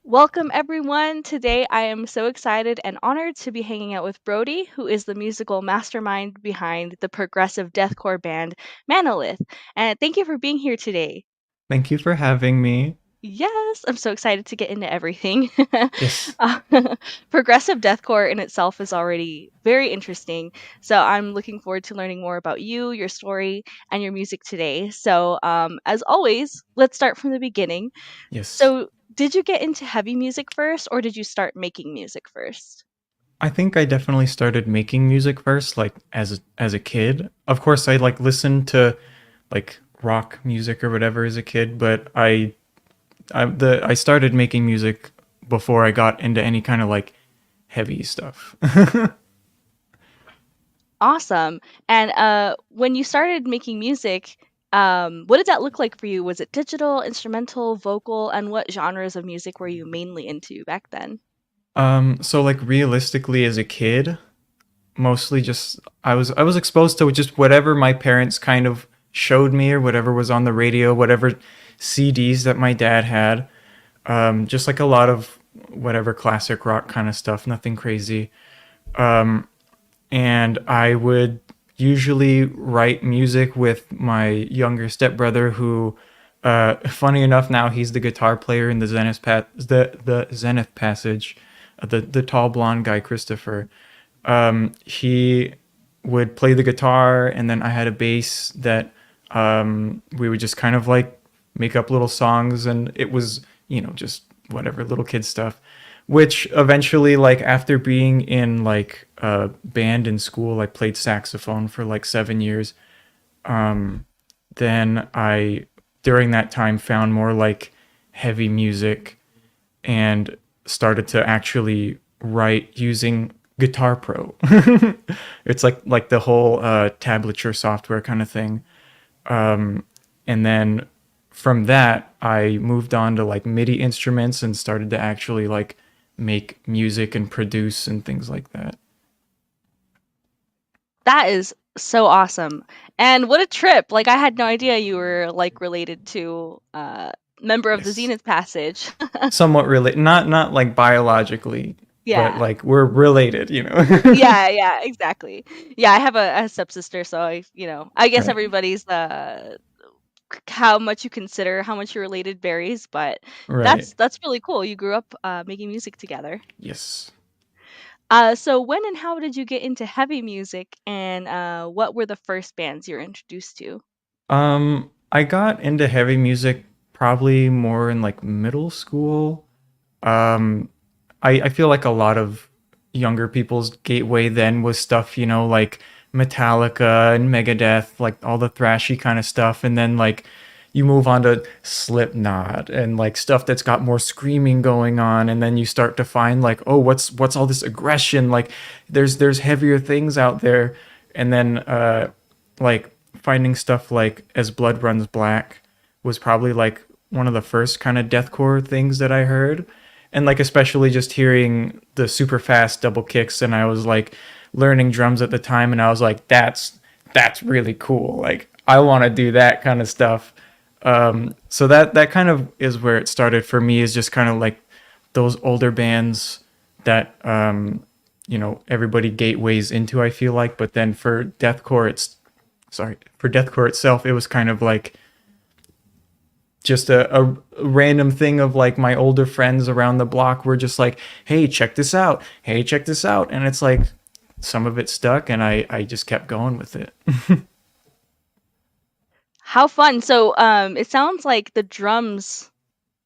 Welcome, everyone. Today, I am so excited and honored to be hanging out with Brodee, who is the musical mastermind behind the progressive deathcore band Manalyth. And thank you for being here today. Thank you for having me. Yes, I'm so excited to get into everything. Yes. Uh, Progressive deathcore in itself is already very interesting. So I'm looking forward to learning more about you, your story, and your music today. So, as always, let's start from the beginning. Yes. So, did you get into heavy music first, or did you start making music first? I think I definitely started making music first, like as a kid. Of course, I like listened to like rock music or whatever as a kid, but I started making music before I got into any kind of like heavy stuff. Awesome. And when you started making music, what did that look like for you? Was it digital, instrumental, vocal, and what genres of music were you mainly into back then? So like realistically as a kid, mostly just I was exposed to just whatever my parents kind of showed me or whatever was on the radio, whatever CDs that my dad had. Just like a lot of whatever classic rock kind of stuff, nothing crazy. And I would usually write music with my younger stepbrother, who, funny enough, now he's the guitar player in the Zenith Passage, the tall blonde guy, Christopher. He would play the guitar, and then I had a bass that we would just kind of like make up little songs, and it was just whatever little kid stuff. Which eventually, like after being in like a band in school, I played saxophone for like 7 years. Then I during that time found more like heavy music and started to actually write using Guitar Pro. It's like the whole tablature software kind of thing. And then from that, I moved on to like MIDI instruments and started to actually like make music and produce and things like that. That is so awesome. And what a trip. Like I had no idea you were like related to member of the Yes. Zenith Passage. Somewhat related, not like biologically, but Yeah. like we're related. Yeah, exactly. Yeah, I have a stepsister, so I guess Right. everybody's how much you consider how much you're related varies, but Right. that's really cool. You grew up making music together. Yes. So when and how did you get into heavy music, and what were the first bands you were introduced to? I got into heavy music probably more in like middle school. Um, I feel like a lot of younger people's gateway then was stuff, like Metallica and Megadeth, like all the thrashy kind of stuff. And then like you move on to Slipknot and like stuff that's got more screaming going on. And then you start to find like, oh, what's all this aggression? Like there's heavier things out there. And then like finding stuff like As Blood Runs Black was probably like one of the first kind of deathcore things that I heard. And like especially just hearing the super fast double kicks, and I was like learning drums at the time, and I was like, that's really cool. Like I want to do that kind of stuff. So that kind of is where it started for me, is just kind of like those older bands that everybody gateways into, I feel like. But then for deathcore itself, it was kind of like just a random thing of like my older friends around the block were just like, hey, check this out. Hey, check this out. And it's like some of it stuck, and I just kept going with it. How fun! So it sounds like the drums,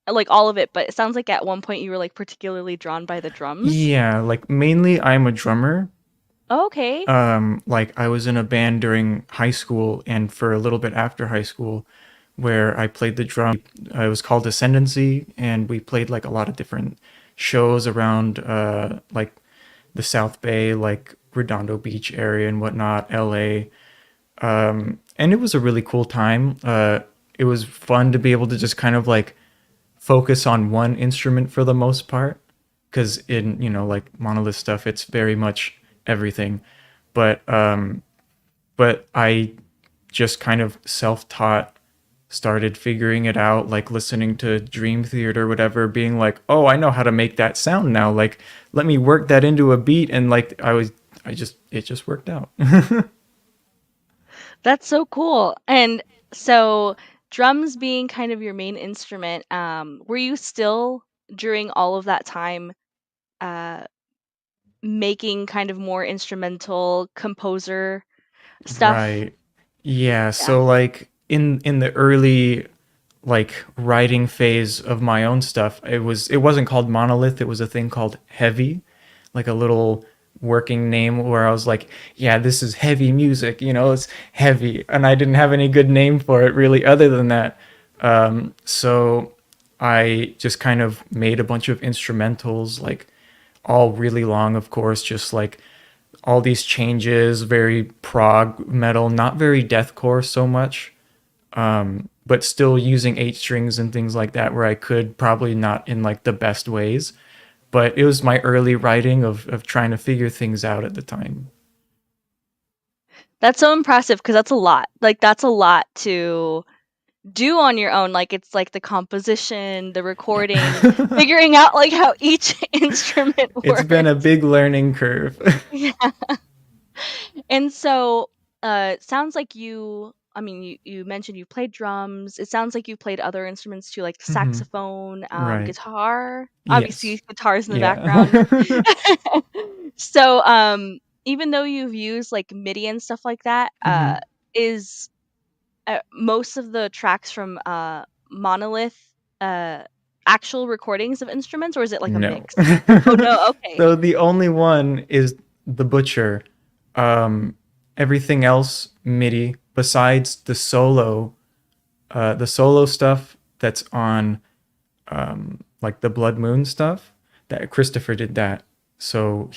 like all of it, but it sounds like at one point you were like particularly drawn by the drums. Yeah, like mainly I'm a drummer. Okay. Like I was in a band during high school and for a little bit after high school where I played the drum. It was called Ascendancy, and we played like a lot of different shows around like the South Bay, like Redondo Beach area and whatnot, LA. And it was a really cool time. It was fun to be able to just kind of like focus on one instrument for the most part, because in like Monolith stuff, it's very much everything. But I just kind of self-taught started figuring it out, like listening to Dream Theater or whatever, being like, oh, I know how to make that sound now. Like, let me work that into a beat. And like, it just worked out. That's so cool. And so drums being kind of your main instrument, were you still during all of that time uh making kind of more instrumental composer stuff? Right. Yeah. Yeah. So like in the early like writing phase of my own stuff, it wasn't called Monolith, it was a thing called Heavy, like a little working name where I was like, yeah, this is heavy music, you know, it's heavy. And I didn't have any good name for it really other than that. So I just kind of made a bunch of instrumentals, like all really long, of course, just like all these changes, very prog metal, not very deathcore so much, but still using eight strings and things like that where I could, probably not in like the best ways. But it was my early writing of trying to figure things out at the time. That's so impressive because that's a lot. Like that's a lot to do on your own. Like it's like the composition, the recording, Yeah. figuring out like how each instrument It's been a works. big learning curve. Yeah. And so, it sounds like I mean, you mentioned you played drums. It sounds like you played other instruments too, like Hmm. saxophone, Right. guitar. Obviously, Yes. guitars in the background. Yeah. So, even though you've used like MIDI and stuff like that, Hmm. is most of the tracks from Monolith uh, actual recordings of instruments, or is it like a No. mix? Oh no, okay. So the only one is the butcher. Um, Everything else MIDI besides the solo stuff that's on like the Blood Moon stuff. That Christopher did that. So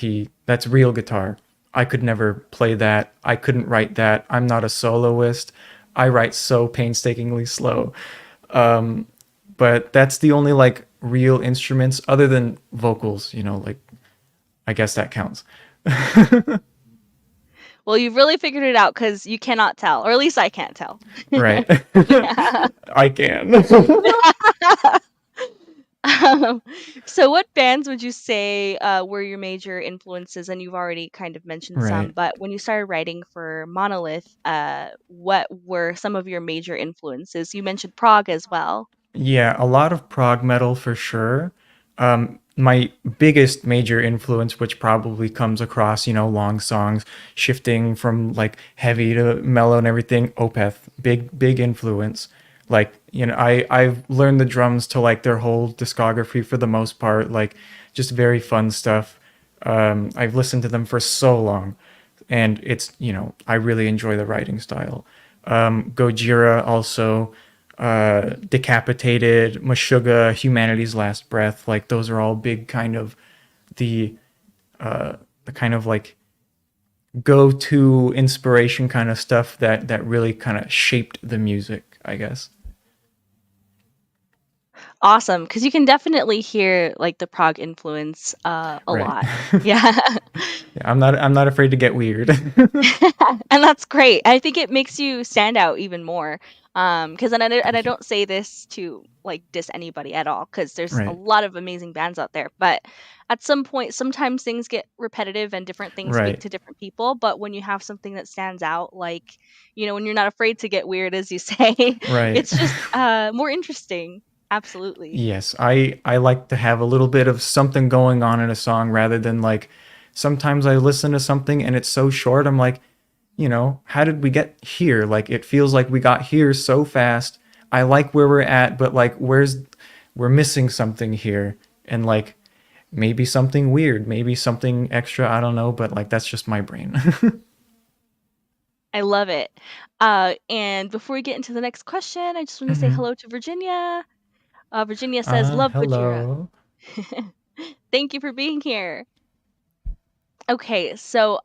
that's real guitar. I could never play that. I couldn't write that. I'm not a soloist. I write so painstakingly slow. But that's the only like real instruments other than vocals, you know, like I guess that counts. Well, you've really figured it out because you cannot tell, or at least I can't tell. Right. Yeah. I can. Um, so what bands would you say were your major influences? And you've already kind of mentioned some, Right. but when you started writing for Monolith, what were some of your major influences? You mentioned prog as well. Yeah, a lot of prog metal for sure. My biggest major influence, which probably comes across, you know, long songs, shifting from like heavy to mellow and everything, Opeth, big influence. Like, you know, I've learned the drums to like their whole discography for the most part, like just very fun stuff. I've listened to them for so long, and it's, you know, I really enjoy the writing style. Gojira also, Decapitated, Meshuggah, Humanity's Last Breath, like those are all big kind of the the kind of like go to inspiration kind of stuff that really kind of shaped the music, I guess. Awesome, because you can definitely hear like the prog influence a Right. lot. Yeah. Yeah, I'm not afraid to get weird. And that's great. I think it makes you stand out even more. Because and I Thank you. don't say this to like diss anybody at all, because there's a Right. lot of amazing bands out there. But at some point, sometimes things get repetitive and different things speak Right. to different people. But when you have something that stands out, like when you're not afraid to get weird, as you say, Right. it's just more interesting. Absolutely. Yes, I like to have a little bit of something going on in a song rather than like sometimes I listen to something and it's so short. I'm like, you know, how did we get here? Like it feels like we got here so fast. I like where we're at, but like we're missing something here, and like maybe something weird, maybe something extra, I don't know, but like that's just my brain. I love it. And before we get into the next question, I just want to say Hmm. hello to Virginia. Virginia says, "Love Gojira." Hello. Thank you for being here. Okay, so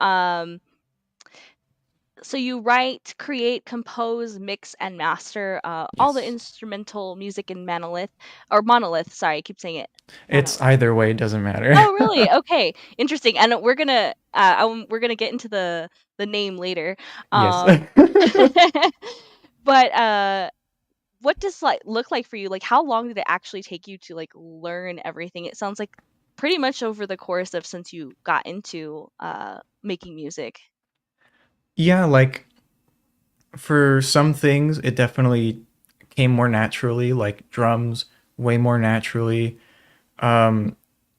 you write, create, compose, mix, and master all the Yes. instrumental music in Manolith or Monolith. Sorry, I keep saying it. It's Manolith. either way, it doesn't matter. Oh, really? Okay, interesting. And we're gonna get into the name later. Yes. Um, but what does like look like for you? Like how long did it actually take you to like learn everything? It sounds like pretty much over the course of since you got into making music. Yeah, like for some things, it definitely came more naturally, like drums, way more naturally. Um,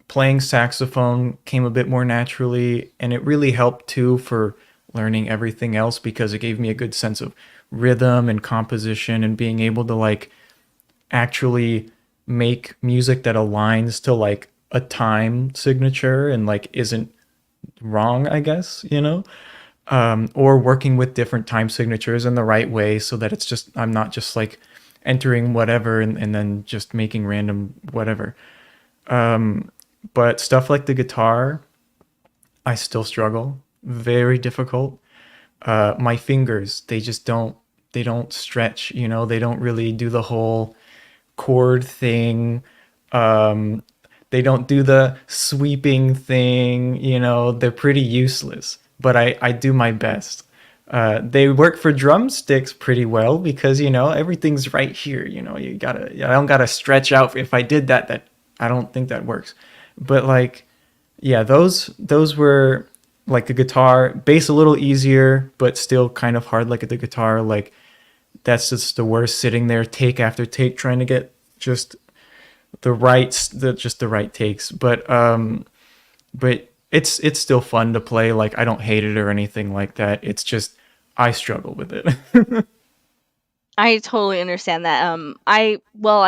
Playing saxophone came a bit more naturally, and it really helped too for learning everything else because it gave me a good sense of rhythm and composition and being able to like actually make music that aligns to like a time signature and like isn't wrong, I guess, you know? Or working with different time signatures in the right way so that it's just, I'm not just like entering whatever and then just making random whatever. But stuff like the guitar, I still struggle. Very difficult. My fingers, they don't stretch, you know, they don't really do the whole chord thing. Um, they don't do the sweeping thing, you know, they're pretty useless, but I do my best. They work for drumsticks pretty well because, you know, everything's right here, you know, I don't gotta stretch out. If I did that, I don't think that works. But like, yeah, those were like the guitar, bass a little easier, but still kind of hard like the guitar. Like that's just the worst sitting there take after take trying to get just the right takes. But it's still fun to play. Like I don't hate it or anything like that. It's just I struggle with it. I totally understand that. I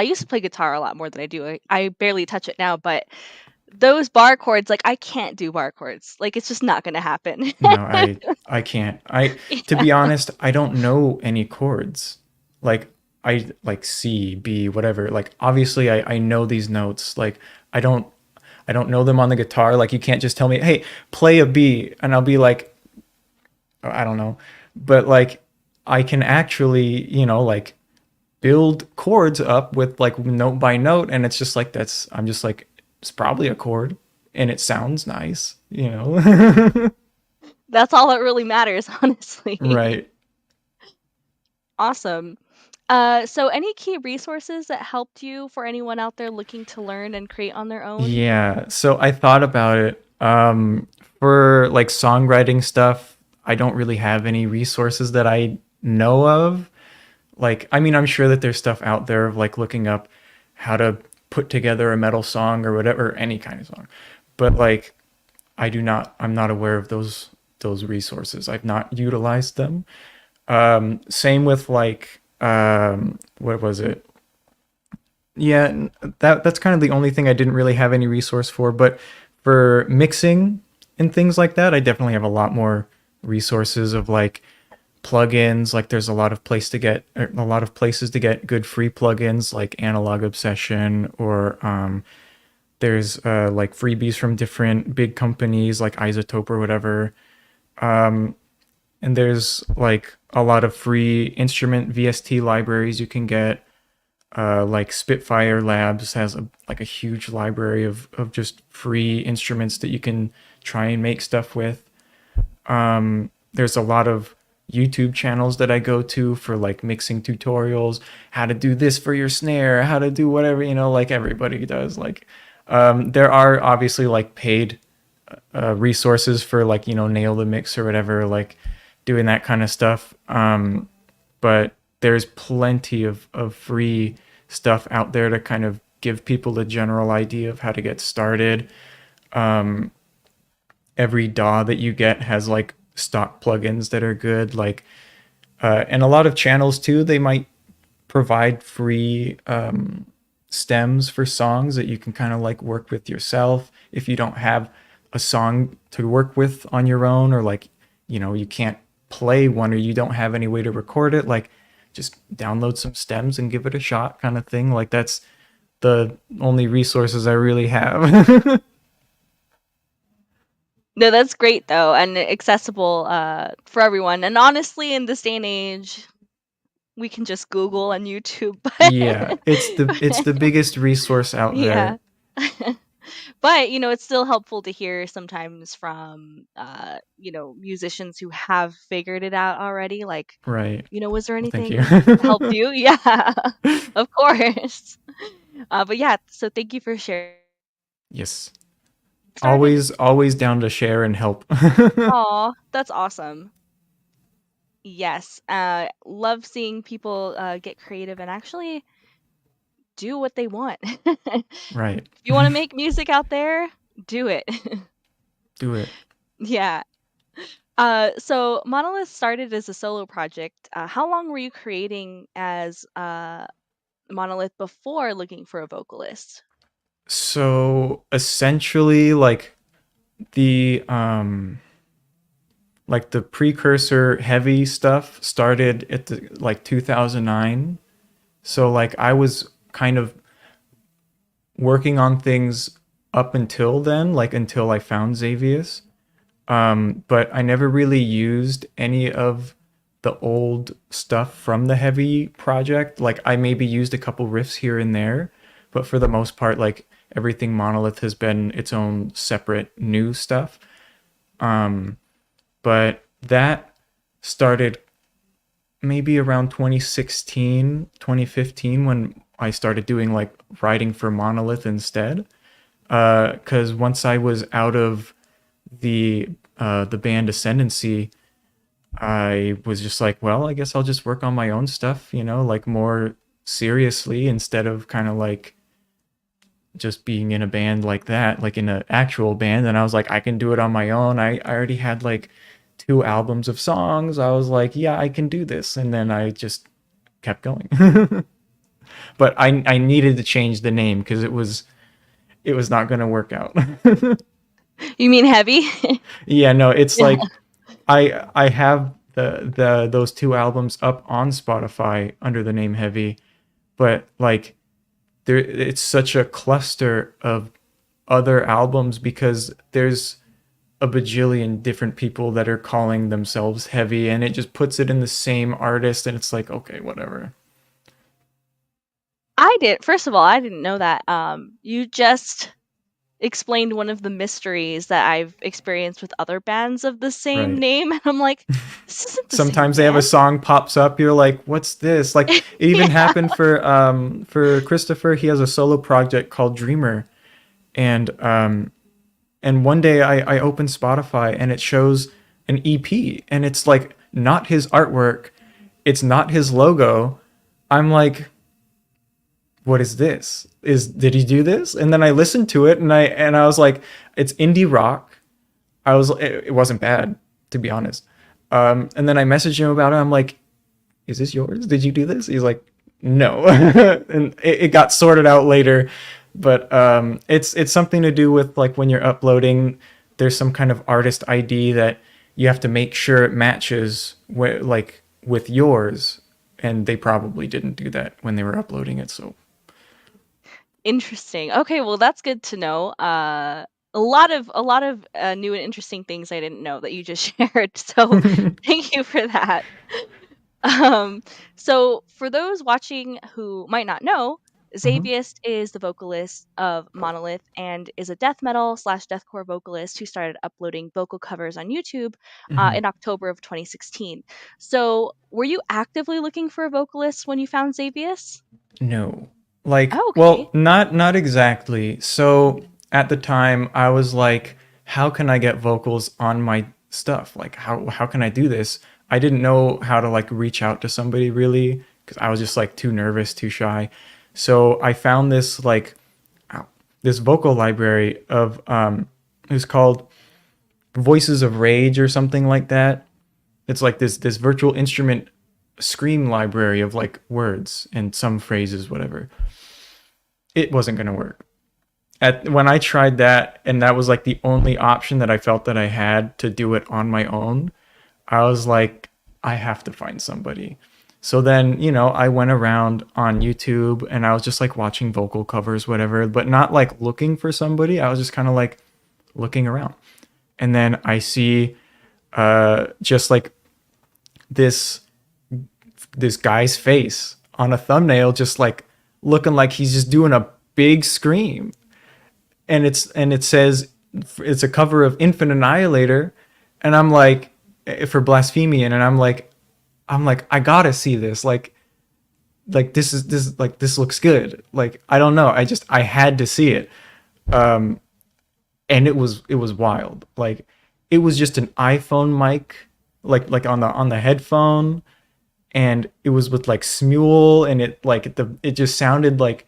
used to play guitar a lot more than I do. I barely touch it now, but those bar chords, like I can't do bar chords. Like it's just not gonna happen. No, I can't. To Yeah. be honest, I don't know any chords. Like I like C, B, whatever. Like obviously I know these notes. Like I don't I don't know them on the guitar. Like you can't just tell me, "Hey, play a B," and I'll be like, "Oh, I don't know." But like I can actually, you know, like build chords up with like note by note and it's just like that's I'm just like it's probably a chord and it sounds nice, you know. That's all that really matters, honestly. Right. Awesome. So any key resources that helped you for anyone out there looking to learn and create on their own? Yeah. So I thought about it. For like songwriting stuff, I don't really have any resources that I know of. Like, I mean, I'm sure that there's stuff out there of like looking up how to put together a metal song or whatever, any kind of song. But like, I'm not aware of those resources. I've not utilized them. Same with like, what was it? Yeah, that's kind of the only thing I didn't really have any resource for. But for mixing and things like that, I definitely have a lot more resources of like plugins. Like there's a lot of places to get good free plugins, like Analog Obsession, or there's like freebies from different big companies like Isotope or whatever. And there's like a lot of free instrument VST libraries you can get. Like Spitfire Labs has like a huge library of just free instruments that you can try and make stuff with. There's a lot of YouTube channels that I go to for like mixing tutorials, how to do this for your snare, how to do whatever, you know, like everybody does. Like, there are obviously like paid resources for like, you know, nail the mix or whatever, like doing that kind of stuff. But there's plenty of free stuff out there to kind of give people a general idea of how to get started. Every DAW that you get has like stock plugins that are good. Like, and a lot of channels too, they might provide free stems for songs that you can kind of like work with yourself if you don't have a song to work with on your own, or like, you know, you can't play one or you don't have any way to record it. Like, just download some stems and give it a shot kind of thing. Like that's the only resources I really have. No, that's great though, and accessible for everyone. And honestly, in this day and age, we can just Google and YouTube. Yeah, it's the biggest resource out Yeah. there. But it's still helpful to hear sometimes from musicians who have figured it out already. Like, Right. was there Well, thank you. anything that helped you? Yeah, of course. But yeah, so thank you for sharing. Yes. Started. Always down to share and help. Aw, that's awesome. Yes, love seeing people get creative and actually do what they want. If Right. you want to make music out there, do it. Do it. Yeah. So Monolith started as a solo project. How long were you creating as Monolith before looking for a vocalist? So essentially, the like the precursor heavy stuff started at the like 2009. So like I was kind of working on things up until then, like until I found Xavius. But I never really used any of the old stuff from the heavy project. Like I maybe used a couple riffs here and there, but for the most part, like everything Monolith has been its own separate new stuff. But that started maybe around 2016, 2015 when I started doing like writing for Monolith instead. Because once I was out of the band Ascendancy, I was just like, well, I guess I'll just work on my own stuff, like more seriously instead of kind of like just being in a band like that, like in an actual band. And I was like, I can do it on my own. I already had like 2 albums of songs. I was like, yeah, I can do this. And then I just kept going. But I needed to change the name because it was not going to work out. You mean heavy? Yeah, no, it's Yeah. like I have the those 2 albums up on Spotify under the name Heavy, but like there it's such a cluster of other albums because there's a bajillion different people that are calling themselves Heavy, and it just puts it in the same artist, and it's like, okay, whatever. I did. First of all, I didn't know that. You just explained one of the mysteries that I've experienced with other bands of the same Right. name. And I'm like, this isn't the same Sometimes they have a band. song pops up, you're like, what's this? Like it even Yeah. happened for Christopher. He has a solo project called Dreamer, and one day I opened Spotify and it shows an EP, and it's like not his artwork, it's not his logo. I'm like, what is this? Did he do this? And then I listened to it, and I was like, it's indie rock. It wasn't bad, to be honest. And then I messaged him about it. I'm like, is this yours? Did you do this? He's like, no. And it got sorted out later. But it's something to do with like when you're uploading, there's some kind of artist ID that you have to make sure it matches like with yours. And they probably didn't do that when they were uploading it. So Interesting. Okay, well that's good to know. A lot of new and interesting things I didn't know that you just shared. So thank you for that. Um, so for those watching who might not know, Mhm. Xavius is the vocalist of Monolith and is a death metal slash deathcore vocalist who started uploading vocal covers on YouTube Mhm. in October of 2016. So were you actively looking for a vocalist when you found Xavius? No. Like, Oh, well, okay. not exactly. So at the time I was like, how can I get vocals on my stuff? Like how can I do this? I didn't know how to like reach out to somebody really because I was just like too nervous, too shy. So I found this like ow, this vocal library of it was called Voices of Rage or something like that. It's like this virtual instrument scream library of like words and some phrases, whatever. It wasn't going to work. When I tried that, and that was like the only option that I felt that I had to do it on my own, I was like, I have to find somebody. So then, I went around on YouTube and I was just like watching vocal covers, whatever, but not like looking for somebody. I was just kind of like looking around. And then I see just like this this guy's face on a thumbnail, just like looking like he's just doing a big scream. and it says it's a cover of Infant Annihilator, and I'm like, for Blasphemian, and I'm like, I gotta see this. Like this looks good. Like, I don't know. I had to see it. And it was wild. Like, it was just an iPhone mic, like on the headphone, and it was with like Smule, and it just sounded like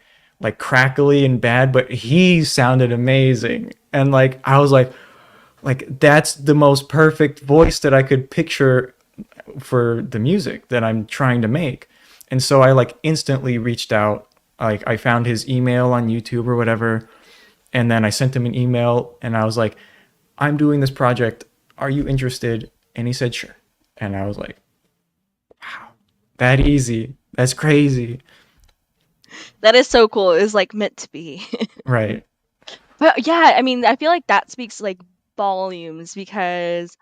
crackly and bad, but he sounded amazing. And like, I was like that's the most perfect voice that I could picture for the music that I'm trying to make. And so I like instantly reached out. Like, I found his email on YouTube or whatever, and then I sent him an email, and I was like, I'm doing this project. Are you interested? And he said, sure. And I was like, wow, that easy. That's crazy. That is so cool. It was like meant to be. Right. But yeah, I mean, I feel like that speaks like volumes because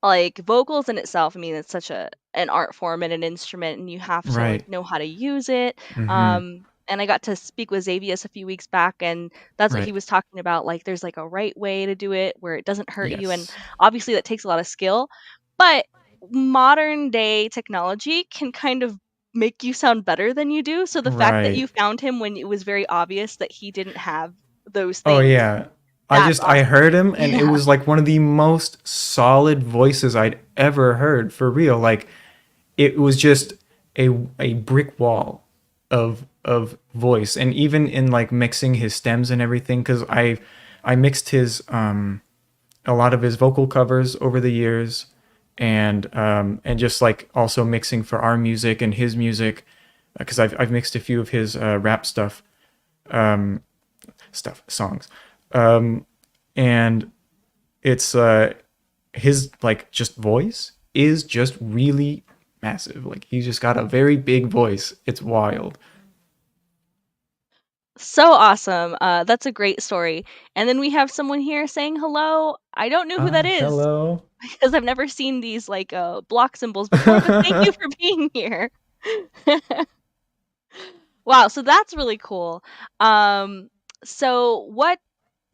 like vocals in itself, I mean, it's such an art form and an instrument, and you have to like Right. know how to use it. Mm-hmm. And I got to speak with Xavius a few weeks back, and that's what he Right. was talking about. Like, there's like a right way to do it where it doesn't hurt you, and Yes. obviously that takes a lot of skill. But modern day technology can kind of make you sound better than you do. So the fact that Right. you found him when it was very obvious that he didn't have those Oh things, yeah. that's I awesome. heard him, and it Yeah. was like one of the most solid voices I'd ever heard, for real. Like, it was just a brick wall of voice. And even in like mixing his stems and everything, cuz I mixed his a lot of his vocal covers over the years, and just like also mixing for our music and his music, because I've mixed a few of his rap songs. And it's his like just voice is just really massive. Like, he's just got a very big voice. It's wild. So awesome. That's a great story. And then we have someone here saying hello. I don't know who that is Hello. because I've never seen these like block symbols before, but thank you for being here. Wow, so that's really cool. Um, so what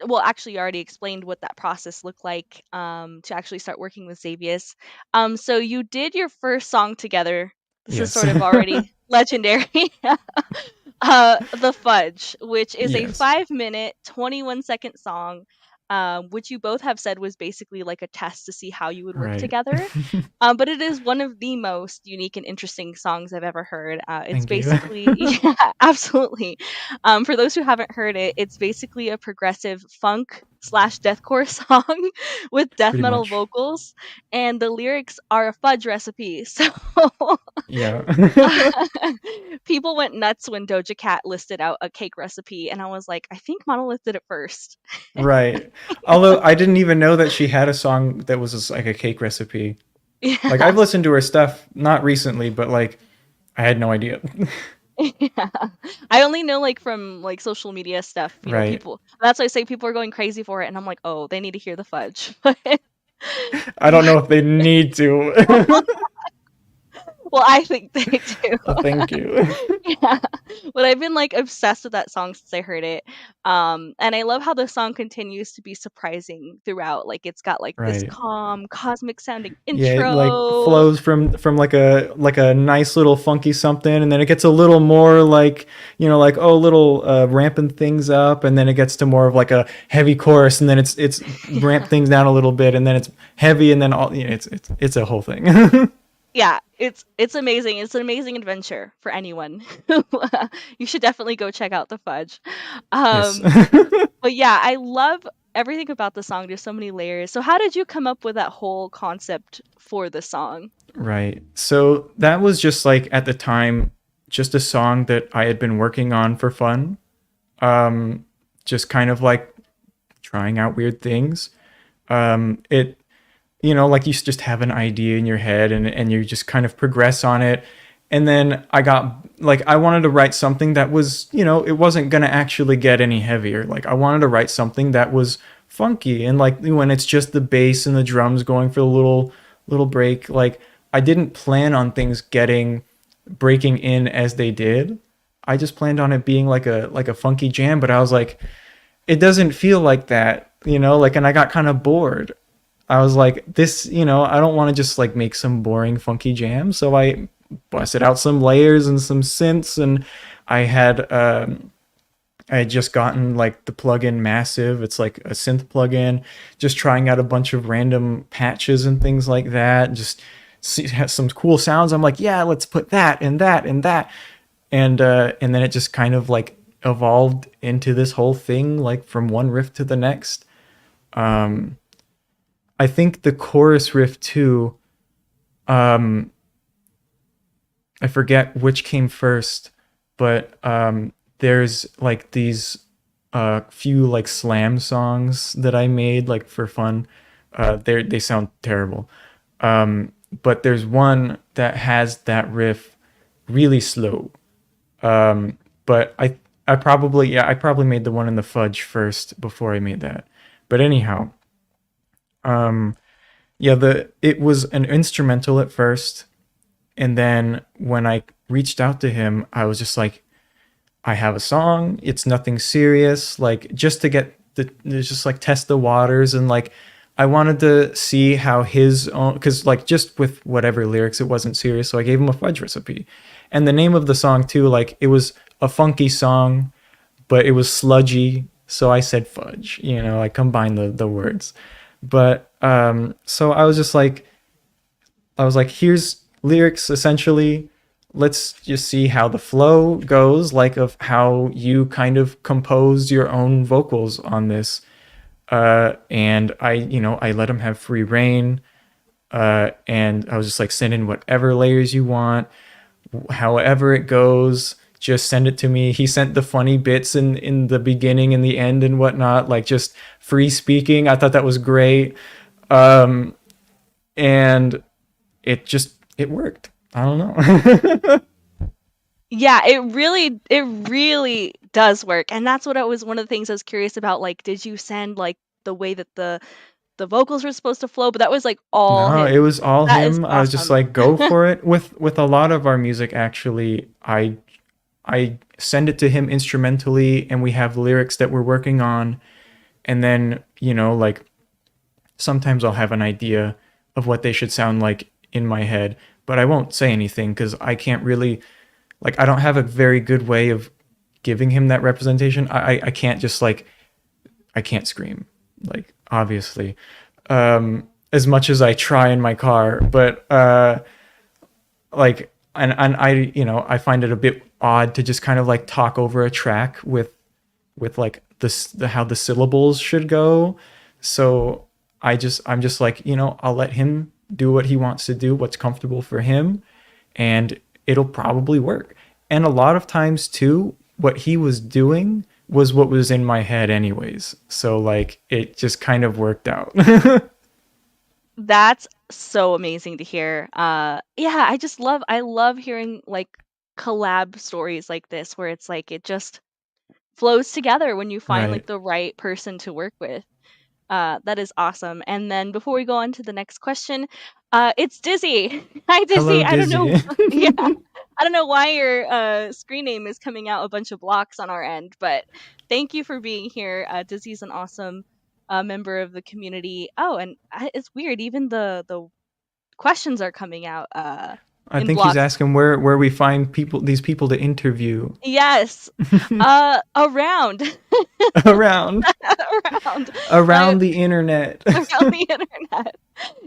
well, actually, you already explained what that process looked like to actually start working with Xavius. So you did your first song together. This is Yes. sort of already legendary. The Fudge, which is a Yes. 5-minute, 21-second song, which you both have said was basically like a test to see how you would work Right. together. But it is one of the most unique and interesting songs I've ever heard. It's Thank you. basically, yeah, absolutely. For those who haven't heard it, it's basically a progressive funk slash deathcore song with death Pretty metal much. vocals, and the lyrics are a fudge recipe. So Yeah. people went nuts when Doja Cat listed out a cake recipe, and I was like, I think Monolith did it first. Right. Although I didn't even know that she had a song that was just like a cake recipe. Like, I've Yeah. listened to her stuff, not recently, but like, I had no idea. Yeah. I only know like from like social media stuff, Right. people that's why I say people are going crazy for it, and I'm like, "Oh, they need to hear the fudge." But I don't know if they need to. well, I think they do. Oh, thank you. Yeah. But I've been like obsessed with that song since I heard it. And I love how the song continues to be surprising throughout. Like it's got like this Right. calm, cosmic sounding Yeah, it like intro. flows from like a nice little funky something, and then it gets a little more like, like, oh, little ramping things up, and then it gets to more of like a heavy chorus, and then it's ramp things down a little bit, and then it's heavy, and then it's a whole thing. Yeah, it's amazing. It's an amazing adventure for anyone. You should definitely go check out the fudge. Yes. Um, but yeah, I love everything about the song. There's so many layers. So how did you come up with that whole concept for the song? Right. So that was just like, at the time, just a song that I had been working on for fun. Um, just kind of like trying out weird things. It like, you just have an idea in your head, and you just kind of progress on it. And then I wanted to write something that was, it wasn't going to actually get any heavier. Like, I wanted to write something that was funky, and like, when it's just the bass and the drums going for a little break, like, I didn't plan on things breaking in as they did. I just planned on it being like a funky jam, but I was like, it doesn't feel like that, like, and I got kind of bored. I was like, this, I don't want to just like make some boring funky jam. So I busted out some layers and some synths, and I had I had just gotten like the plugin Massive. It's like a synth plugin. Just trying out a bunch of random patches and things like that. Just has some cool sounds. I'm like, yeah, let's put that and that and that, and then it just kind of like evolved into this whole thing, like from one riff to the next. I think the chorus riff too. Um, I forget which came first, but there's like these few like slam songs that I made like for fun. They sound terrible, but there's one that has that riff really slow. But I probably made the one in the fudge first before I made that. But anyhow, yeah, the it was an instrumental at first, and then when I reached out to him, I was just like, I have a song. It's nothing serious, like just to get just like test the waters, and like I wanted to see how his own, because like just with whatever lyrics, it wasn't serious. So I gave him a fudge recipe, and the name of the song too, like it was a funky song, but it was sludgy. So I said fudge. I combined the words, but so I was like, here's lyrics essentially. Let's just see how the flow goes, like of how you kind of compose your own vocals on this. And I let him have free reign. And I was just like, send in whatever layers you want, however it goes. Just send it to me. He sent the funny bits in the beginning and the end and whatnot, like just free speaking. I thought that was great. And it worked. I don't know. Yeah, it really does work. And that's what I was one of the things I was curious about. Like, did you send like the way that the vocals were supposed to flow? But that was like all No, it him. was all That is him. I was just awesome. like, go for it. With a lot of our music, actually, I send it to him instrumentally, and we have lyrics that we're working on, and then like sometimes I'll have an idea of what they should sound like in my head, but I won't say anything because I can't really, like, I don't have a very good way of giving him that representation. I can't just like, I can't scream, like, obviously, as much as I try in my car, but like, and I, I find it a bit odd to just kind of like talk over a track with like how the syllables should go. So I'm just like, I'll let him do what he wants to do, what's comfortable for him, and it'll probably work. And a lot of times too, what he was doing was what was in my head anyways. So like it just kind of worked out. That's so amazing to hear. Yeah, I love hearing like collab stories like this where it's like it just flows together when you find like Right. the right person to work with. That is awesome. And then before we go on to the next question, it's Dizzy. Hi, Dizzy. Hello, I don't know. Dizzy. Yeah, I don't know why your screen name is coming out a bunch of blocks on our end, but thank you for being here. Dizzy's an awesome member of the community. Oh, and it's weird. Even the questions are coming out I in think he's blocks. asking where we find these people to interview. Yes, around, Around around. Uh, around the internet. around the internet.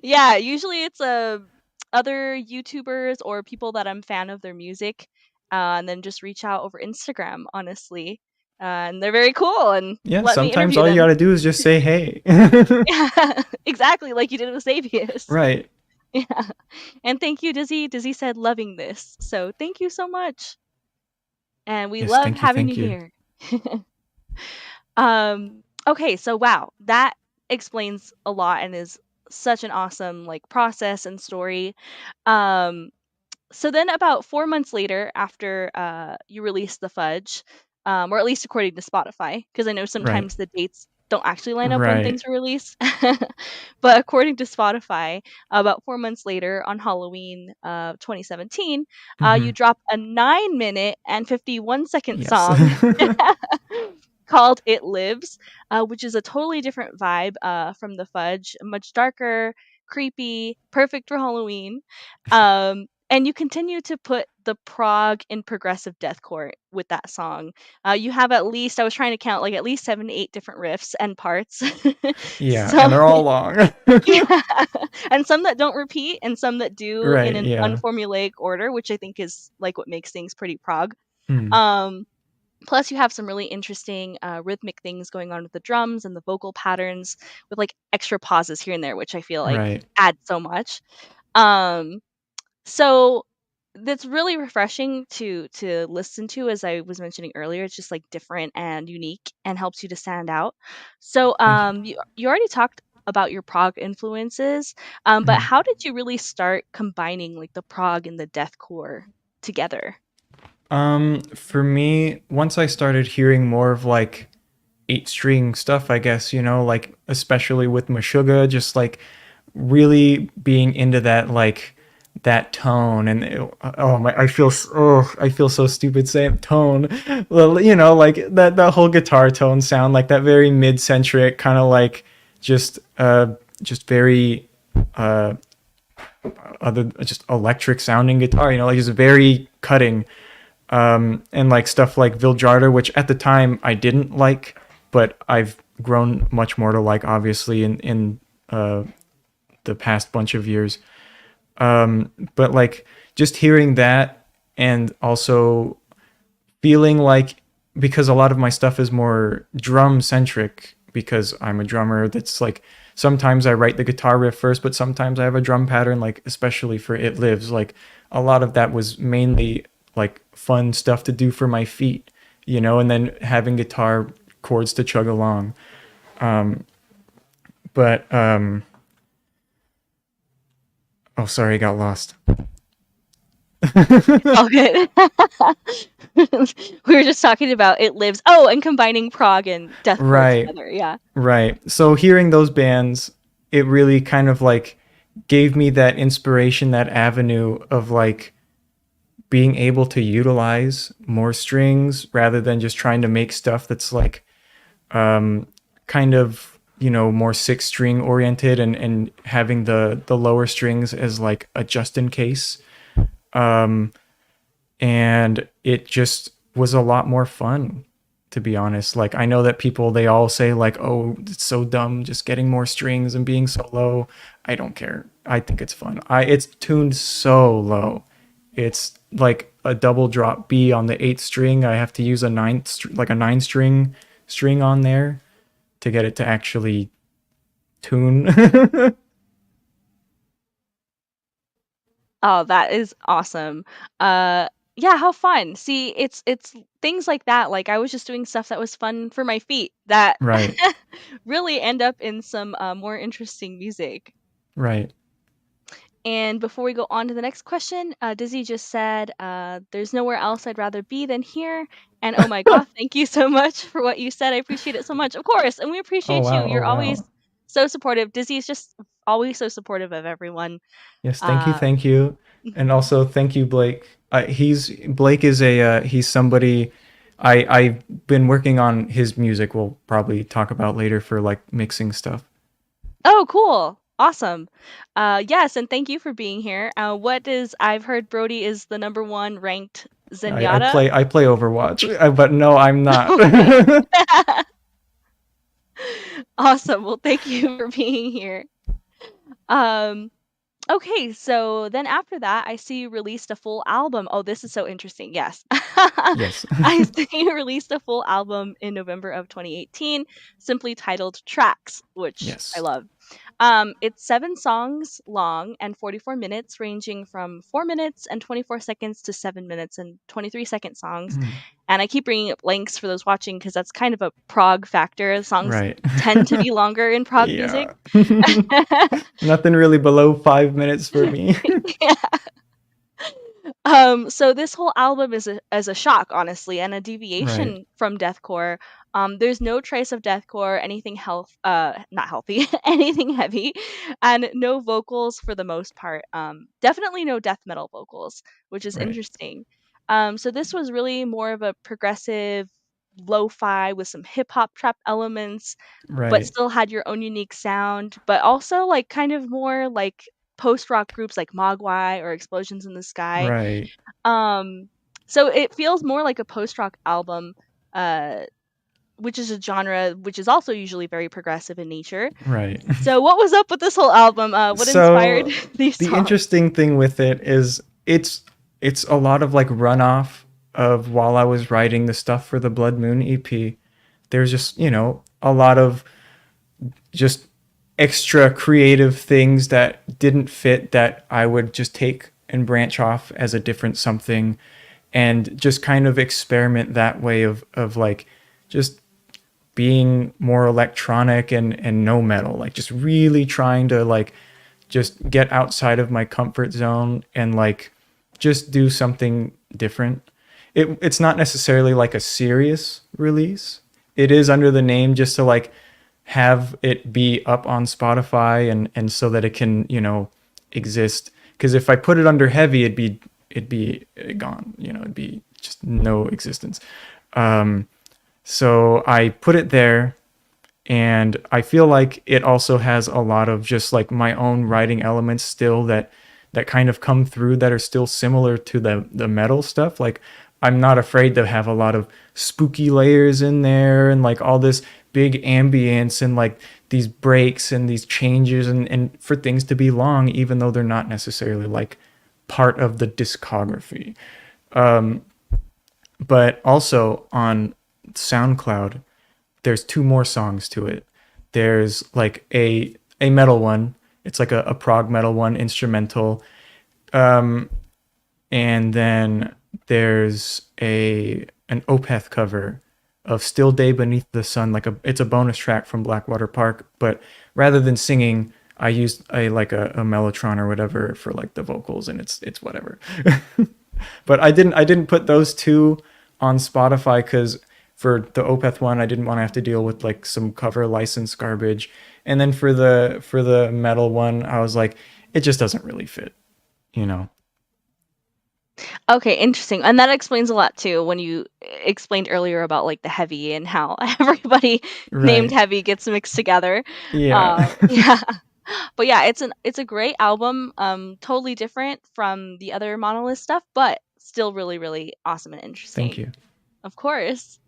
Yeah, usually it's other YouTubers or people that I'm fan of their music, and then just reach out over Instagram, honestly. And they're very cool and Yeah, let me sometimes interview all you them. gotta do is just say hey. Yeah, exactly like you did with Xavius. Right. Yeah. And thank you, Dizzy. Dizzy said loving this. So thank you so much. And we Yes, love thank you, having thank you you. here. Okay, so wow, that explains a lot and is such an awesome like process and story. Um so then about 4 months later after you release the fudge, or at least according to Spotify, because I know Right. sometimes the dates don't actually line up when Right. things are released. But according to Spotify, about 4 months later on Halloween 2017, you Hmm. drop a 9 minute and 51 second Yes. song called It Lives, which is a totally different vibe from the Fudge, much darker, creepy, perfect for Halloween. And you continue to put the prog in progressive deathcore with that song. You have at least, I was trying to count, like at least 7 to 8 different riffs and parts. Yeah, So and they're all long. yeah, and some that don't repeat, and some that do in Right, an yeah. unformulaic order, which I think is like what makes things pretty prog. Mm, Um, Plus, you have some really interesting rhythmic things going on with the drums and the vocal patterns, with like extra pauses here and there, which I feel like right. add so much. Um, so that's really refreshing to listen to, as I was mentioning earlier. It's just like different and unique and helps you to stand out. So Thank you. you already talked about your prog influences, but Mm. how did you really start combining like the prog and the deathcore together? For me, once I started hearing more of like eight string stuff, I guess, like especially with Meshuggah, just like really being into that that tone and oh my I feel so stupid saying tone. Well, like that whole guitar tone sound, like that very mid-centric kind of like just just very uh other just electric sounding guitar, like just very cutting. And like stuff like Viljarda, which at the time I didn't like, but I've grown much more to like, obviously, in the past bunch of years. But like just hearing that, and also feeling like, because a lot of my stuff is more drum centric, because I'm a drummer, that's like sometimes I write the guitar riff first, but sometimes I have a drum pattern, like especially for It Lives. Like a lot of that was mainly like fun stuff to do for my feet, and then having guitar chords to chug along. But oh, sorry, I got lost. It's all good. We were just talking about It Lives. Oh, and combining prog and deathcore Right, together. Yeah. right. So hearing those bands, it really kind of like gave me that inspiration, that avenue of like being able to utilize more strings rather than just trying to make stuff that's like kind of, more six string oriented, and having the lower strings as like a just in case. And it just was a lot more fun, to be honest. Like I know that people, they all say like, oh, it's so dumb just getting more strings and being so low. I don't care. I think it's fun. It's tuned so low. It's like a double drop B on the eighth string. I have to use like a nine string on there to get it to actually tune. Oh, that is awesome. Uh yeah, how fun. See, it's things like that. Like I was just doing stuff that was fun for my feet that Right, really end up in some more interesting music. right. And before we go on to the next question, Dizzy just said, there's nowhere else I'd rather be than here. And oh my God, thank you so much for what you said. I appreciate it so much. Of course. And we Oh appreciate you. wow, oh You're always wow. so supportive. Dizzy is just always so supportive of everyone. Yes, thank you, Uh, thank you, and mhm. also thank you, Blake. Blake is a he's somebody I've been working on his music. We'll probably talk about later for like mixing stuff. Oh, cool. Awesome. Yes, and thank you for being here. I've heard Brodee is the number one ranked I Zenyatta. play Overwatch, but no, I'm not. Okay. Awesome. Well, thank you for being here. Um, Okay, so then after that, I see you released a full album. Oh, this is so interesting. Yes. Yes, I see you released a full album in November of 2018, simply titled Tracks, which I yes. love. It's 7 songs long and 44 minutes, ranging from 4 minutes and 24 seconds to 7 minutes and 23-second songs. Mm, And I keep bringing up lengths for those watching because that's kind of a prog factor. The songs right. tend to be longer in prog music. Yeah. Nothing really below 5 minutes for me. Yeah. So this whole album is a shock, honestly, and a Right, deviation from deathcore. There's no trace of deathcore, anything not healthy, anything heavy, and no vocals for the most part. Definitely no death metal vocals, which is right. interesting. So this was really more of a progressive. lo-fi with some hip hop trap elements, but Right. still had your own unique sound, but also like kind of more like post rock groups like Mogwai or Explosions in the Sky. Right. Um, so it feels more like a post rock album, uh, which is a genre which is also usually very progressive in nature. Right. So what was up with this whole album? What inspired So these the songs? interesting thing with it is it's a lot of like runoff of while I was writing the stuff for the Blood Moon EP. There's just, a lot of just extra creative things that didn't fit that I would just take and branch off as a different something and just kind of experiment that way of like just being more electronic and no metal, like just really trying to like just get outside of my comfort zone and like just do something different. It's not necessarily like a serious release. It is under the name just to like have it be up on Spotify and so that it can, exist. Because if I put it under heavy, it'd be gone. It'd be just no existence. Um, so I put it there, and I feel like it also has a lot of just like my own writing elements still that kind of come through that are still similar to the metal stuff. Like I'm not afraid to have a lot of spooky layers in there and like all this big ambience and like these breaks and these changes and for things to be long even though they're not necessarily like part of the discography. But also on SoundCloud, there's two more songs to it. There's like a metal one. It's like a prog metal one, instrumental. And then there's an Opeth cover of Still Day Beneath the Sun. It's a bonus track from Blackwater Park, but rather than singing, I used a mellotron or whatever for like the vocals, and it's whatever. But I didn't put those two on Spotify because for the Opeth one, I didn't want to have to deal with like some cover license garbage. And then for the metal one, I was like, it just doesn't really fit, you know. Okay, interesting. And that explains a lot too when you explained earlier about like the heavy and how everybody named Right. heavy gets mixed together. Yeah. Yeah. But yeah, it's a great album. Totally different from the other Monolith stuff, but still really, really awesome and Thank interesting. you. Of course.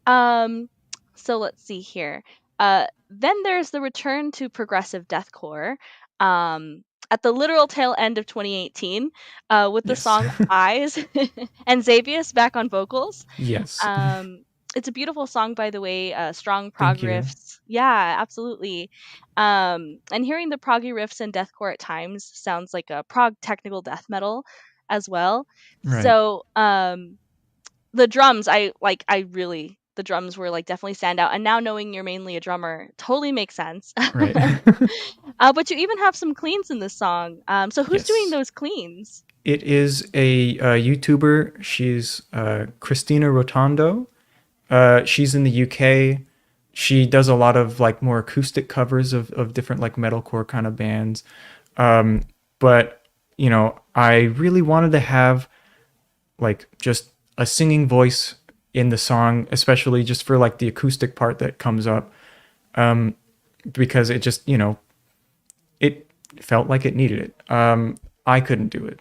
Um, so let's see here. Then there's the return to progressive deathcore. At the literal tail end of 2018, with the Yes. song "Eyes" and Xavius back on vocals. Yes. Um, it's a beautiful song, by the way. Strong prog Thank you. riffs. Yeah, absolutely. And hearing the proggy riffs in deathcore at times sounds like a prog technical death metal as well. Right. So, the drums, the drums were like definitely stand out. And now knowing you're mainly a drummer totally makes sense. Right. But you even have some cleans in this song. So who's doing Yes. those cleans? It is a YouTuber. She's Christina Rotondo. She's in the UK. She does a lot of like more acoustic covers of different like metalcore kind of bands. But I really wanted to have like just a singing voice in the song, especially just for like the acoustic part that comes up, because it just it felt like it needed it. I couldn't do it.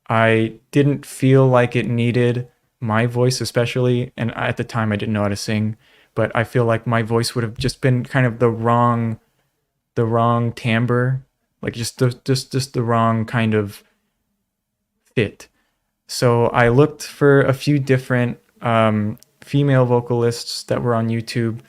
I didn't feel like it needed my voice, especially, and at the time I didn't know how to sing, but I feel like my voice would have just been kind of the wrong timbre, like just the wrong kind of fit. So I looked for a few different female vocalists that were on YouTube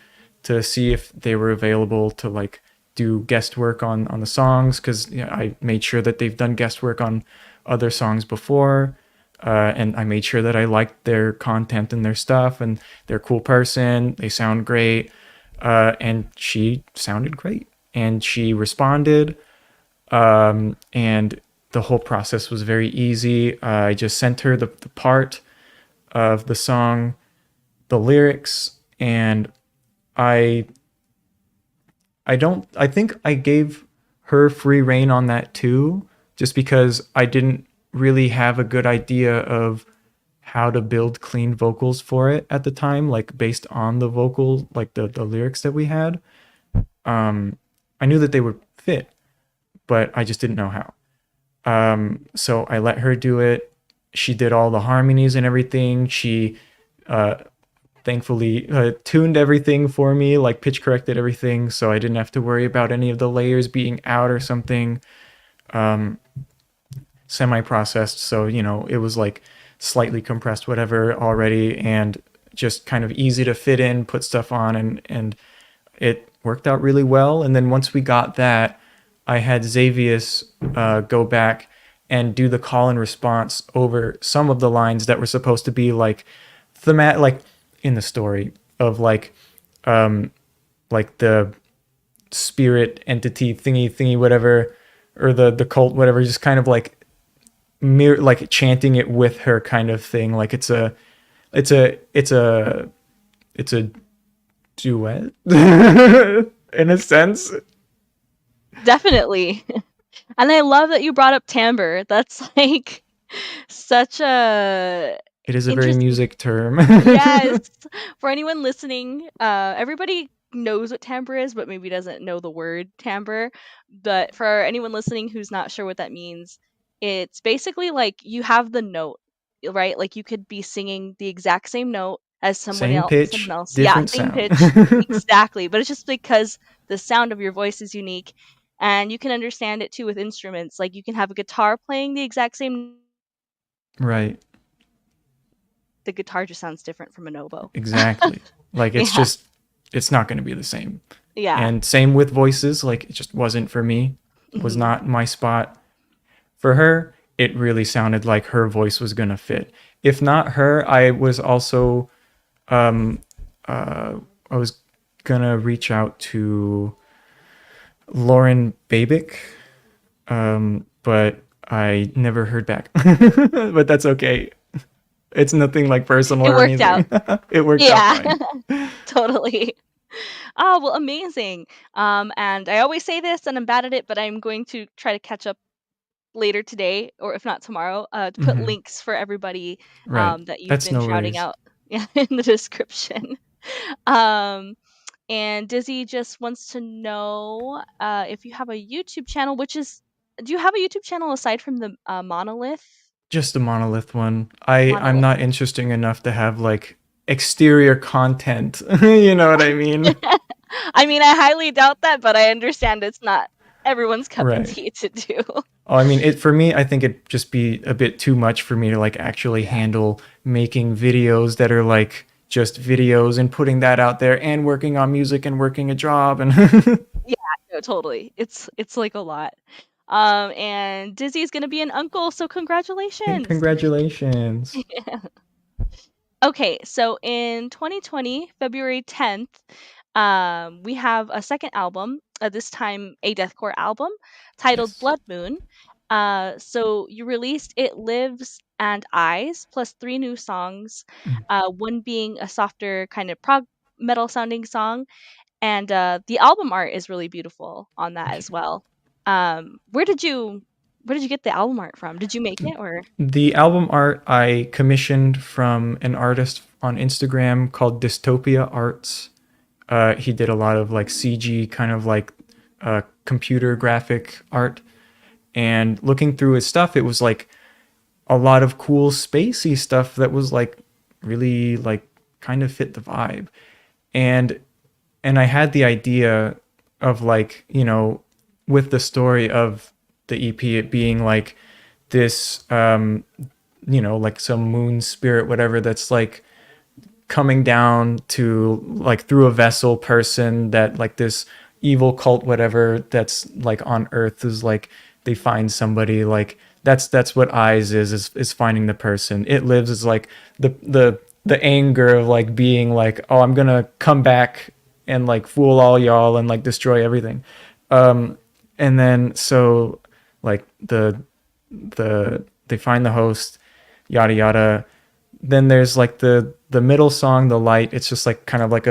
to see if they were available to like do guest work on the songs, because I made sure that they've done guest work on other songs before, and I made sure that I liked their content and their stuff, and they're a cool person. They sound great, and she sounded great, and she responded, and the whole process was very easy. I just sent her the part of the song, the lyrics, and I I think I gave her free reign on that too, just because I didn't really have a good idea of how to build clean vocals for it at the time, like based on the vocal, like the lyrics that we had. I knew that they would fit, but I just didn't know how. So I let her do it. She did all the harmonies and everything. She uh, thankfully tuned everything for me, like pitch corrected everything, so I didn't have to worry about any of the layers being out or something. Semi-processed, so it was like slightly compressed, whatever, already, and just kind of easy to fit in, put stuff on, and it worked out really well. And then once we got that, I had Xavius go back and do the call and response over some of the lines that were supposed to be like thematic, like in the story of like the spirit entity thingy whatever, or the cult whatever, just kind of like like chanting it with her kind of thing, like it's a duet in a sense. Definitely. And I love that you brought up timbre. That's like such a It is a very interesting. music term. Yes. For anyone listening, everybody knows what timbre is, but maybe doesn't know the word timbre. But for anyone listening who's not sure what that means, it's basically like you have the note, right? Like you could be singing the exact same note as Same someone pitch, else. Yeah, different same sound. pitch. Exactly. But it's just because the sound of your voice is unique, and you can understand it too with instruments. Like you can have a guitar playing the exact same, Right. the guitar just sounds different from an oboe. Exactly. Like Yeah. it's not going to be the same. Yeah. And same with voices, like it just wasn't for me. It was Mhm. not my spot. For her, it really sounded like her voice was going to fit. If not her, I was also I was going to reach out to Lauren Babick, but I never heard back. But that's okay. It's nothing like personal It or worked out. anything. It worked out Yeah. fine. Totally. Oh, well, amazing. And I always say this and I'm bad at it, but I'm going to try to catch up later today, or if not tomorrow, to put Hmm. links for everybody Right. that you've That's been no shouting worries. out, yeah, in the description. Um, and Dizzy just wants to know if you have a YouTube channel, do you have a YouTube channel aside from the Monolith? Just the Monolith one. I'm Monolith. not interesting enough to have like exterior content. You know what I mean? I mean, I highly doubt that, but I understand it's not everyone's cup of Right. tea to do. Oh, I mean, it for me, I think it'd just be a bit too much for me to like actually Yeah. handle making videos that are like just videos and putting that out there and working on music and working a job and Yeah, no, totally. It's like a lot. And Dizzy's gonna be an uncle, so congratulations. congratulations. Okay, so in 2020, February 10th, we have a second album, this time a deathcore album titled Yes. Blood Moon. So you released It Lives and Eyes, plus three new songs, Mm. one being a softer kind of prog metal sounding song, and the album art is really beautiful on that Thank as well. Where did you get the album art from? Did you make you. it or? The album art I commissioned from an artist on Instagram called Dystopia Arts. He did a lot of like CG kind of like computer graphic art. And looking through his stuff, it was like a lot of cool spacey stuff that was like really like kind of fit the vibe. And I had the idea of like, with the story of the EP, it being like this like some moon spirit whatever that's like coming down to like through a vessel person, that like this evil cult whatever that's like on earth is like they find somebody, like that's what Eyes is finding the person. It Lives is like the anger of like being like, oh, I'm gonna come back and like fool all y'all and like destroy everything. And then so like they find the host, yada yada. Then there's like the middle song, The Light. It's just like kind of like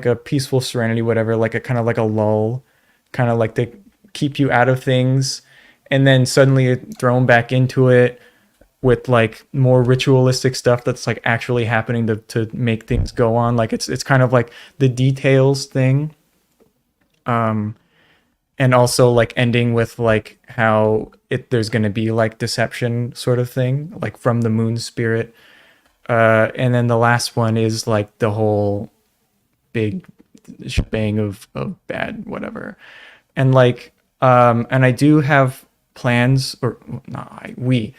a peaceful serenity whatever, like a kind of like a lull, kind of like they keep you out of things, and then suddenly thrown back into it. with like more ritualistic stuff that's like actually happening to make things go on. Like it's kind of like the details thing. And also like ending with like how there's going to be like deception sort of thing, like from the moon spirit. And then the last one is like the whole big shebang of bad whatever. And like and I do have plans, or no, we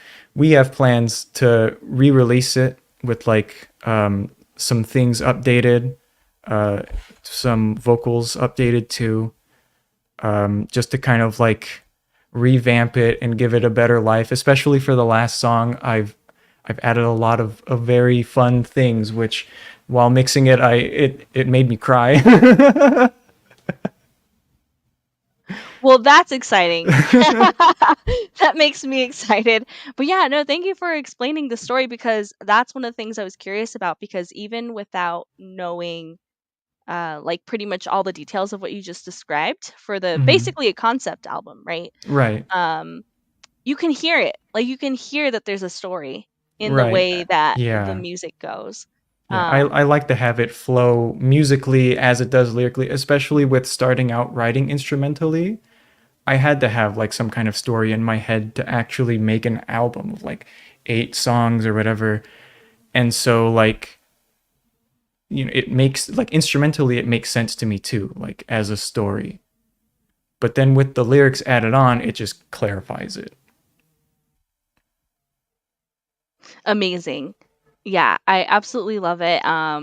have plans to re-release it with like some things updated, some vocals updated too, just to kind of like revamp it and give it a better life. Especially for the last song, I've added a lot of very fun things, which while mixing it, it made me cry. Well, that's exciting. That makes me excited. But yeah, no, thank you for explaining the story, because that's one of the things I was curious about, because even without knowing like pretty much all the details of what you just described for the Mhm. basically a concept album, right? Right. Um you can hear it. Like you can hear that there's a story in the Right. way that the Yeah. music goes. Yeah, I Um like to have it flow musically as it does lyrically, especially with starting out writing instrumentally. I had to have like some kind of story in my head to actually make an album of like 8 songs or whatever. And so like, it makes like instrumentally it makes sense to me too, like as a story. But then with the lyrics added on, it just clarifies it. Amazing. Yeah, I absolutely love it.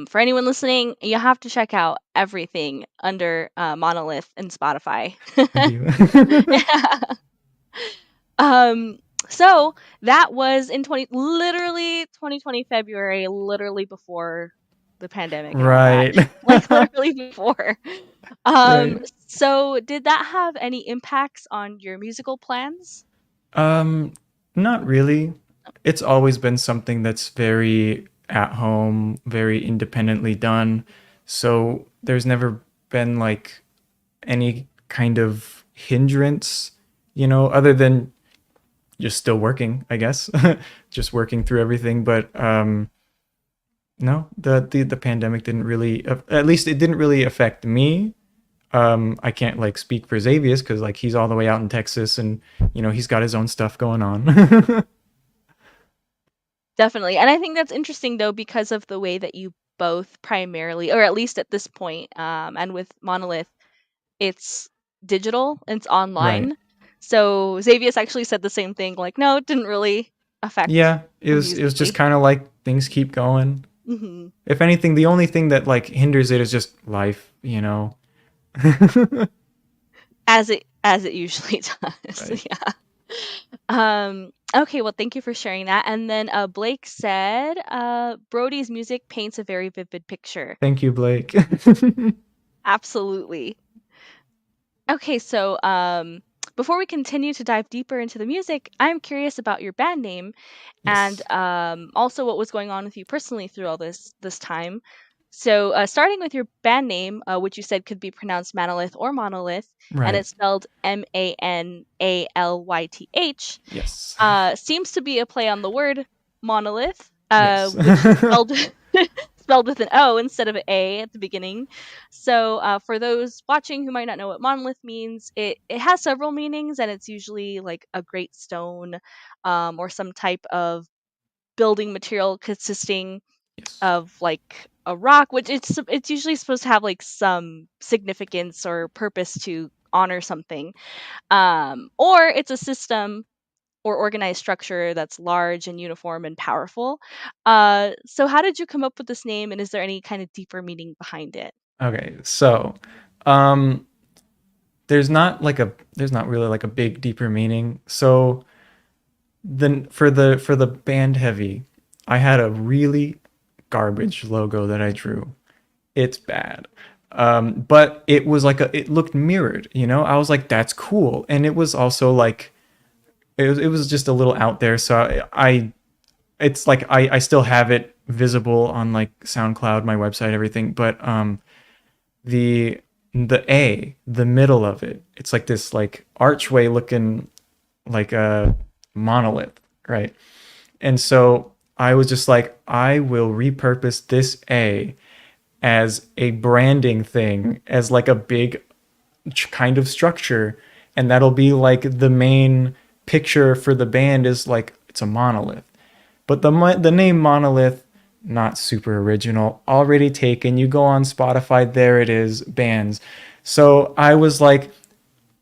For anyone listening, you have to check out everything under Monolith and Spotify. Thank you. um, so that was in 2020 February, literally before the pandemic and all that. Right. Like literally before. Um, Right. so did that have any impacts on your musical plans? Um, Not really. It's always been something that's very at home, very independently done. So there's never been like any kind of hindrance, other than just still working, I guess. Just working through everything. But no, the pandemic didn't really, at least it didn't really affect me. I can't like speak for Xavius because like he's all the way out in Texas, and he's got his own stuff going on. Definitely. And I think that's interesting though, because of the way that you both primarily, or at least at this point, and with Monolith, it's digital, it's Right. online. So Xavius actually said the same thing, like, no, it didn't really affect Yeah, it him was just musically. kind of like things keep going. Hmm. If anything, the only thing that like hinders it is just life. As it usually Right. does. Yeah. Okay, well, thank you for sharing that. And then Blake said, Brody's music paints a very vivid picture. Thank you, Blake. Absolutely. Okay, so before we continue to dive deeper into the music, I'm curious about your band name, and Yes. also what was going on with you personally through all this time. So, starting with your band name, which you said could be pronounced Manalyth or Monolith, and Right. it's spelled Manalyth, Yes. seems to be a play on the word monolith, Yes. which is spelled spelled with an O instead of an A at the beginning. So, for those watching who might not know what monolith means, it has several meanings, and it's usually like a great stone, or some type of building material consisting Yes. of like a rock, which it's usually supposed to have like some significance or purpose to honor something. Or it's a system or organized structure that's large and uniform and powerful. So how did you come up with this name, and is there any kind of deeper meaning behind it? Okay, so um there's not really like a big deeper meaning. So then for the band heavy, I had a really garbage logo that I drew. It's bad. But it was like it looked mirrored. I was like, that's cool. And it was also like it was just a little out there. So it's like I still have it visible on like SoundCloud, my website, everything. But the the middle of it, it's like this like archway looking like a monolith, right? And so I was just like, I will repurpose this A as a branding thing, as like a big kind of structure, and that'll be like the main picture for the band is like it's a monolith. But the name Monolith, not super original, already taken. You go on Spotify, there it is, bands. So I was like,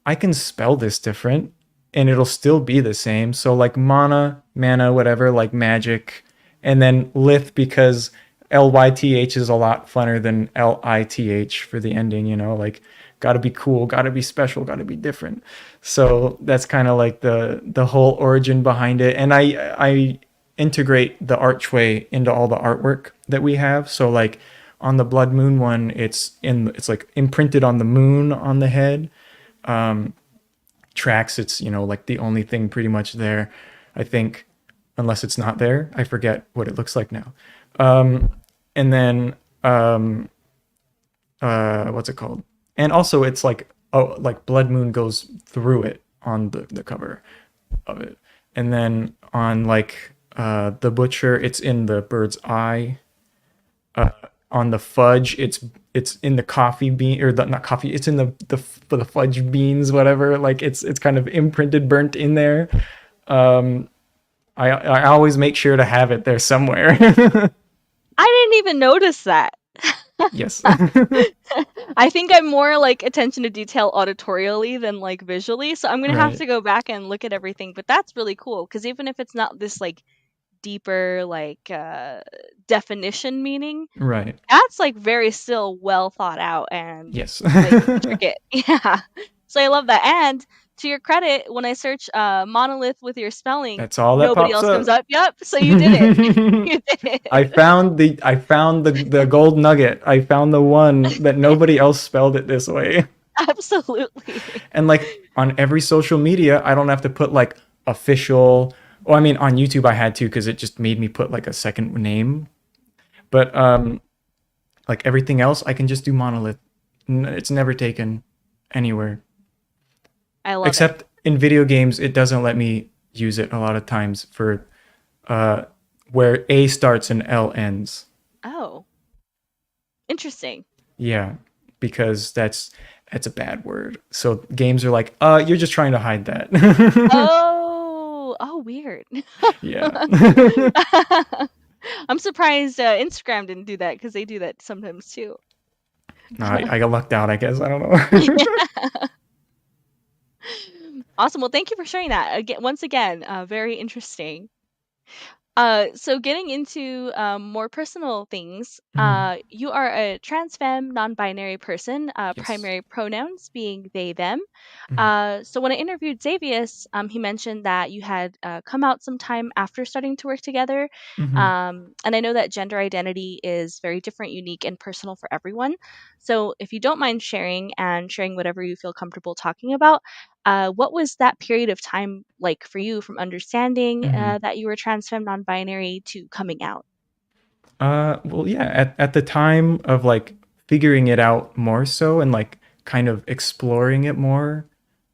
I can spell this different and it'll still be the same. So like mana, whatever, like magic, and then lith because Lyth is a lot funner than Lith for the ending, you know, like gotta be cool, gotta be special, gotta be different. So that's kind of like the whole origin behind it. And I integrate the archway into all the artwork that we have. So like on the Blood Moon one, it's like imprinted on the moon on the head. Tracks, it's, you know, like the only thing pretty much there, I think, unless it's not there. I forget what it looks like now. And then what's it called? And also it's like, oh, like Blood Moon goes through it on the cover of it. And then on like the Butcher, it's in the bird's eye. On the fudge, it's in the coffee bean, or not coffee, it's in the fudge beans, whatever, like it's kind of imprinted, burnt in there. I always make sure to have it there somewhere. I didn't even notice that. Yes. I think I'm more like attention to detail auditorially than like visually, so I'm gonna have Right, to go back and look at everything. But that's really cool because even if it's not this like deeper like definition meaning, right. that's like very still well thought out and Yes. like intricate. Yeah. So I love that. And to your credit, when I search monolith with your spelling, That's all that nobody pops else comes up. up. Yep. So you did it. You did it. I found the gold nugget. I found the one that nobody else spelled it this way. Absolutely. And like on every social media, I don't have to put like official. Well, I mean, on YouTube I had to because it just made me put like a second name. But like everything else, I can just do monolith. It's never taken anywhere. I love it. Except in video games, it doesn't let me use it a lot of times for uh, where A starts and L ends. Oh, interesting. Yeah, because that's a bad word. So games are like, you're just trying to hide that. Oh, oh, weird. Yeah. I'm surprised Instagram didn't do that because they do that sometimes too. No, I got lucked out, I guess. I don't know. Awesome. Well, thank you for sharing that. Again, once again, very interesting. So getting into more personal things, Mhm. you are a trans femme, non-binary person, Yes. primary pronouns being they, them. Mhm. So when I interviewed Xavius, he mentioned that you had come out sometime after starting to work together. Mhm. And I know that gender identity is very different, unique, and personal for everyone. So if you don't mind sharing and sharing whatever you feel comfortable talking about, what was that period of time like for you from understanding Mhm. that you were trans femme, non-binary to coming out? Well, yeah, at the time of like figuring it out more so and like kind of exploring it more,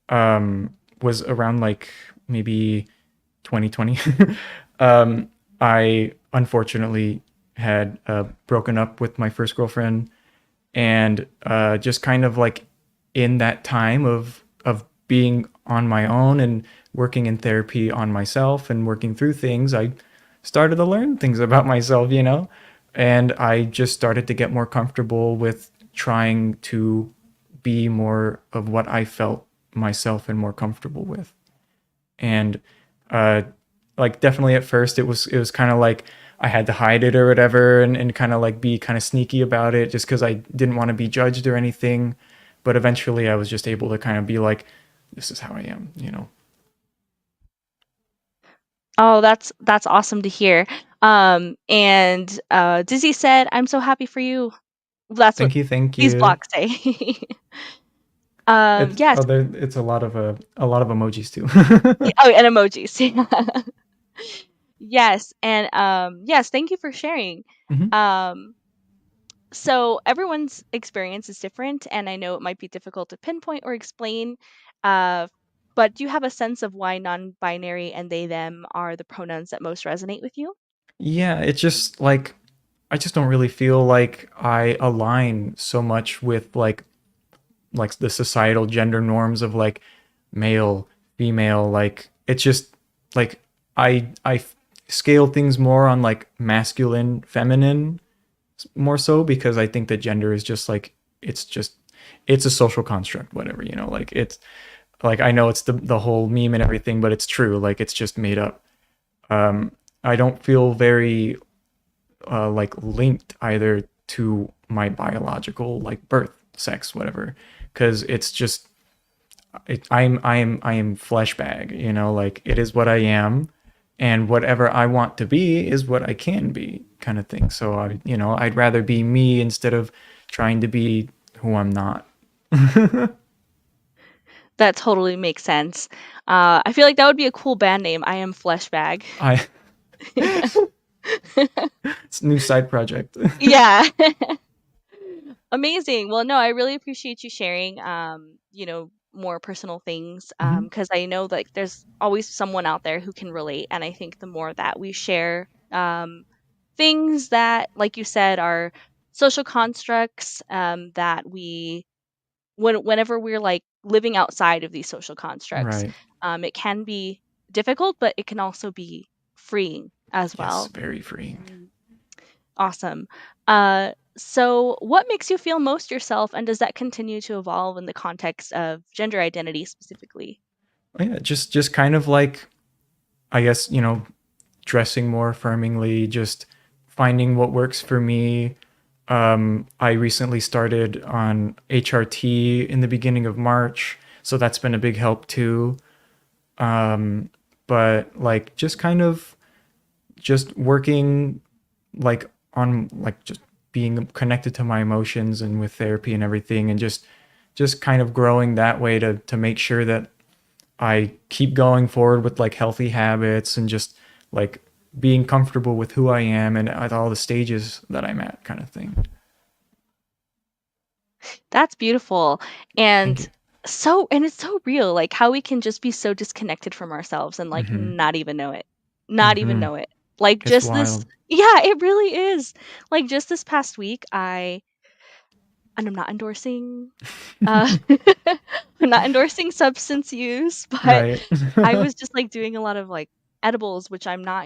was around like maybe 2020. um, I unfortunately had broken up with my first girlfriend, and just kind of like in that time of being on my own and working in therapy on myself and working through things, I started to learn things about myself, you know, and I just started to get more comfortable with trying to be more of what I felt myself and more comfortable with. And uh like definitely at first it was kind of like I had to hide it or whatever, and kind of like be kind of sneaky about it just because I didn't want to be judged or anything. But eventually I was just able to kind of be like, this is how I am, you know. Oh, that's awesome to hear. And Dizzy said, "I'm so happy for you." That's what Thank you, thank these you. blocks say. It's Yes. oh there it's a lot of emojis too. Oh, and emojis. Yes, and yes, thank you for sharing. Mhm. Um, so everyone's experience is different, and I know it might be difficult to pinpoint or explain. Uh, But do you have a sense of why non-binary and they them are the pronouns that most resonate with you? Yeah, it's just like I just don't really feel like I align so much with like the societal gender norms of like male, female. Like it's just like I scale things more on like masculine, feminine more so because I think that gender is just like it's a social construct, whatever, you know, like it's like I know it's the whole meme and everything, but it's true. Like it's just made up. Um, I don't feel very like linked either to my biological like birth, sex, whatever, because it's just I am flesh bag, you know, like it is what I am, and whatever I want to be is what I can be, kind of thing. So I'd rather be me instead of trying to be who I'm not. That totally makes sense. I feel like that would be a cool band name. I am Fleshbag. I It's a new side project. Yeah. Amazing. Well, no, I really appreciate you sharing, more personal things, Hmm. because I know that there's always someone out there who can relate. And I think the more that we share, things that, like you said, are social constructs, that whenever we're like living outside of these social constructs, Right. it can be difficult, but it can also be freeing as Yes, well. very freeing. Mm. Awesome. So what makes you feel most yourself, and does that continue to evolve in the context of gender identity specifically? Yeah, just kind of like I guess, dressing more affirmingly, just finding what works for me. I recently started on HRT in the beginning of March, so that's been a big help too. Um, but like just kind of just working like on like just being connected to my emotions and with therapy and everything, and just kind of growing that way to make sure that I keep going forward with like healthy habits and just like being comfortable with who I am and at all the stages that I'm at, kind of thing. That's beautiful. Thank And you. and it's so real, like how we can just be so disconnected from ourselves and like Hmm. not even know it. Not even Hmm. know it. Like It's just this wild. Yeah, it really is. Like just this past week, and I'm not endorsing uh I'm not endorsing substance use, but Right. I was just like doing a lot of like edibles, which that's not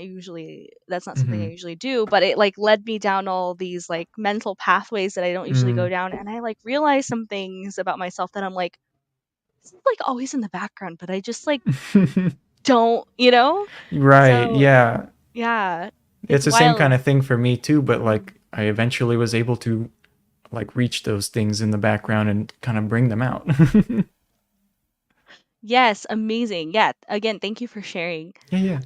something I Hmm. usually do, but it like led me down all these like mental pathways that I don't usually go Mm. down. And I like realized some things about myself that I'm like, this is like always in the background, but I just like don't, you know? Right. So Yeah. yeah, It's it's the same kind wild. of thing for me too, but like I eventually was able to like reach those things in the background and kind of bring them out. Yes, amazing. Yeah. Again, thank you for sharing. Yeah, yeah.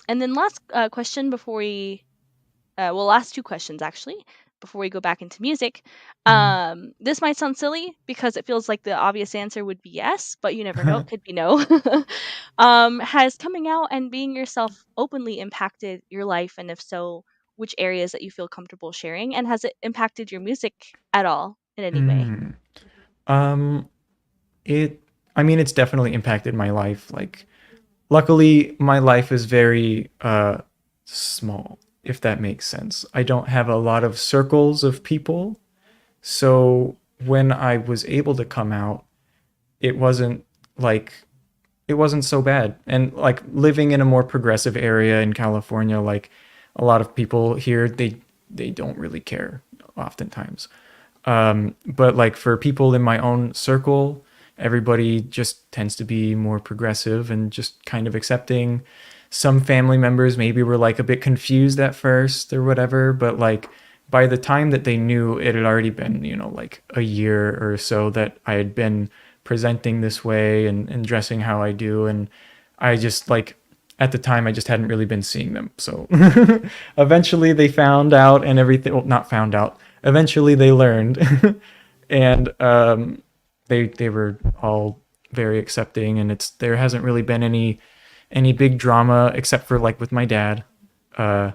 And then last question before we last two questions actually before we go back into music. Mhm. This might sound silly because it feels like the obvious answer would be yes, but you never know, it could be no. Has coming out and being yourself openly impacted your life, and if so, which areas that you feel comfortable sharing, and has it impacted your music at all in any way? Mm. Um, it, I mean, it's definitely impacted my life. Like, luckily, my life is very small, if that makes sense. I don't have a lot of circles of people. So when I was able to come out, it wasn't like it wasn't so bad. And like living in a more progressive area in California, like a lot of people here, they don't really care oftentimes. But like for people in my own circle, everybody just tends to be more progressive and just kind of accepting. Some family members maybe were like a bit confused at first or whatever, but like by the time that they knew, it had already been, like a year or so that I had been presenting this way and dressing how I do. And I just like, at the time, I just hadn't really been seeing them. So eventually they found out and everything, well, not found out. Eventually they learned and they were all very accepting, and there hasn't really been any big drama except for like with my dad. Uh,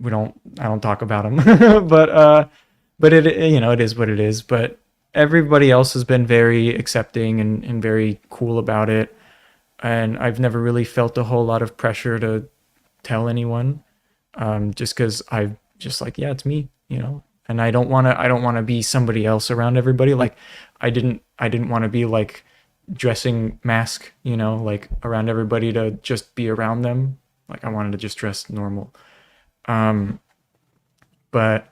I don't talk about him, but it is what it is. But everybody else has been very accepting and very cool about it. And I've never really felt a whole lot of pressure to tell anyone, just because I just like, yeah, it's me, you know. And I don't want to be somebody else around everybody. Like I didn't want to be like dressing mask, you know, like around everybody to just be around them. Like I wanted to just dress normal. Um, but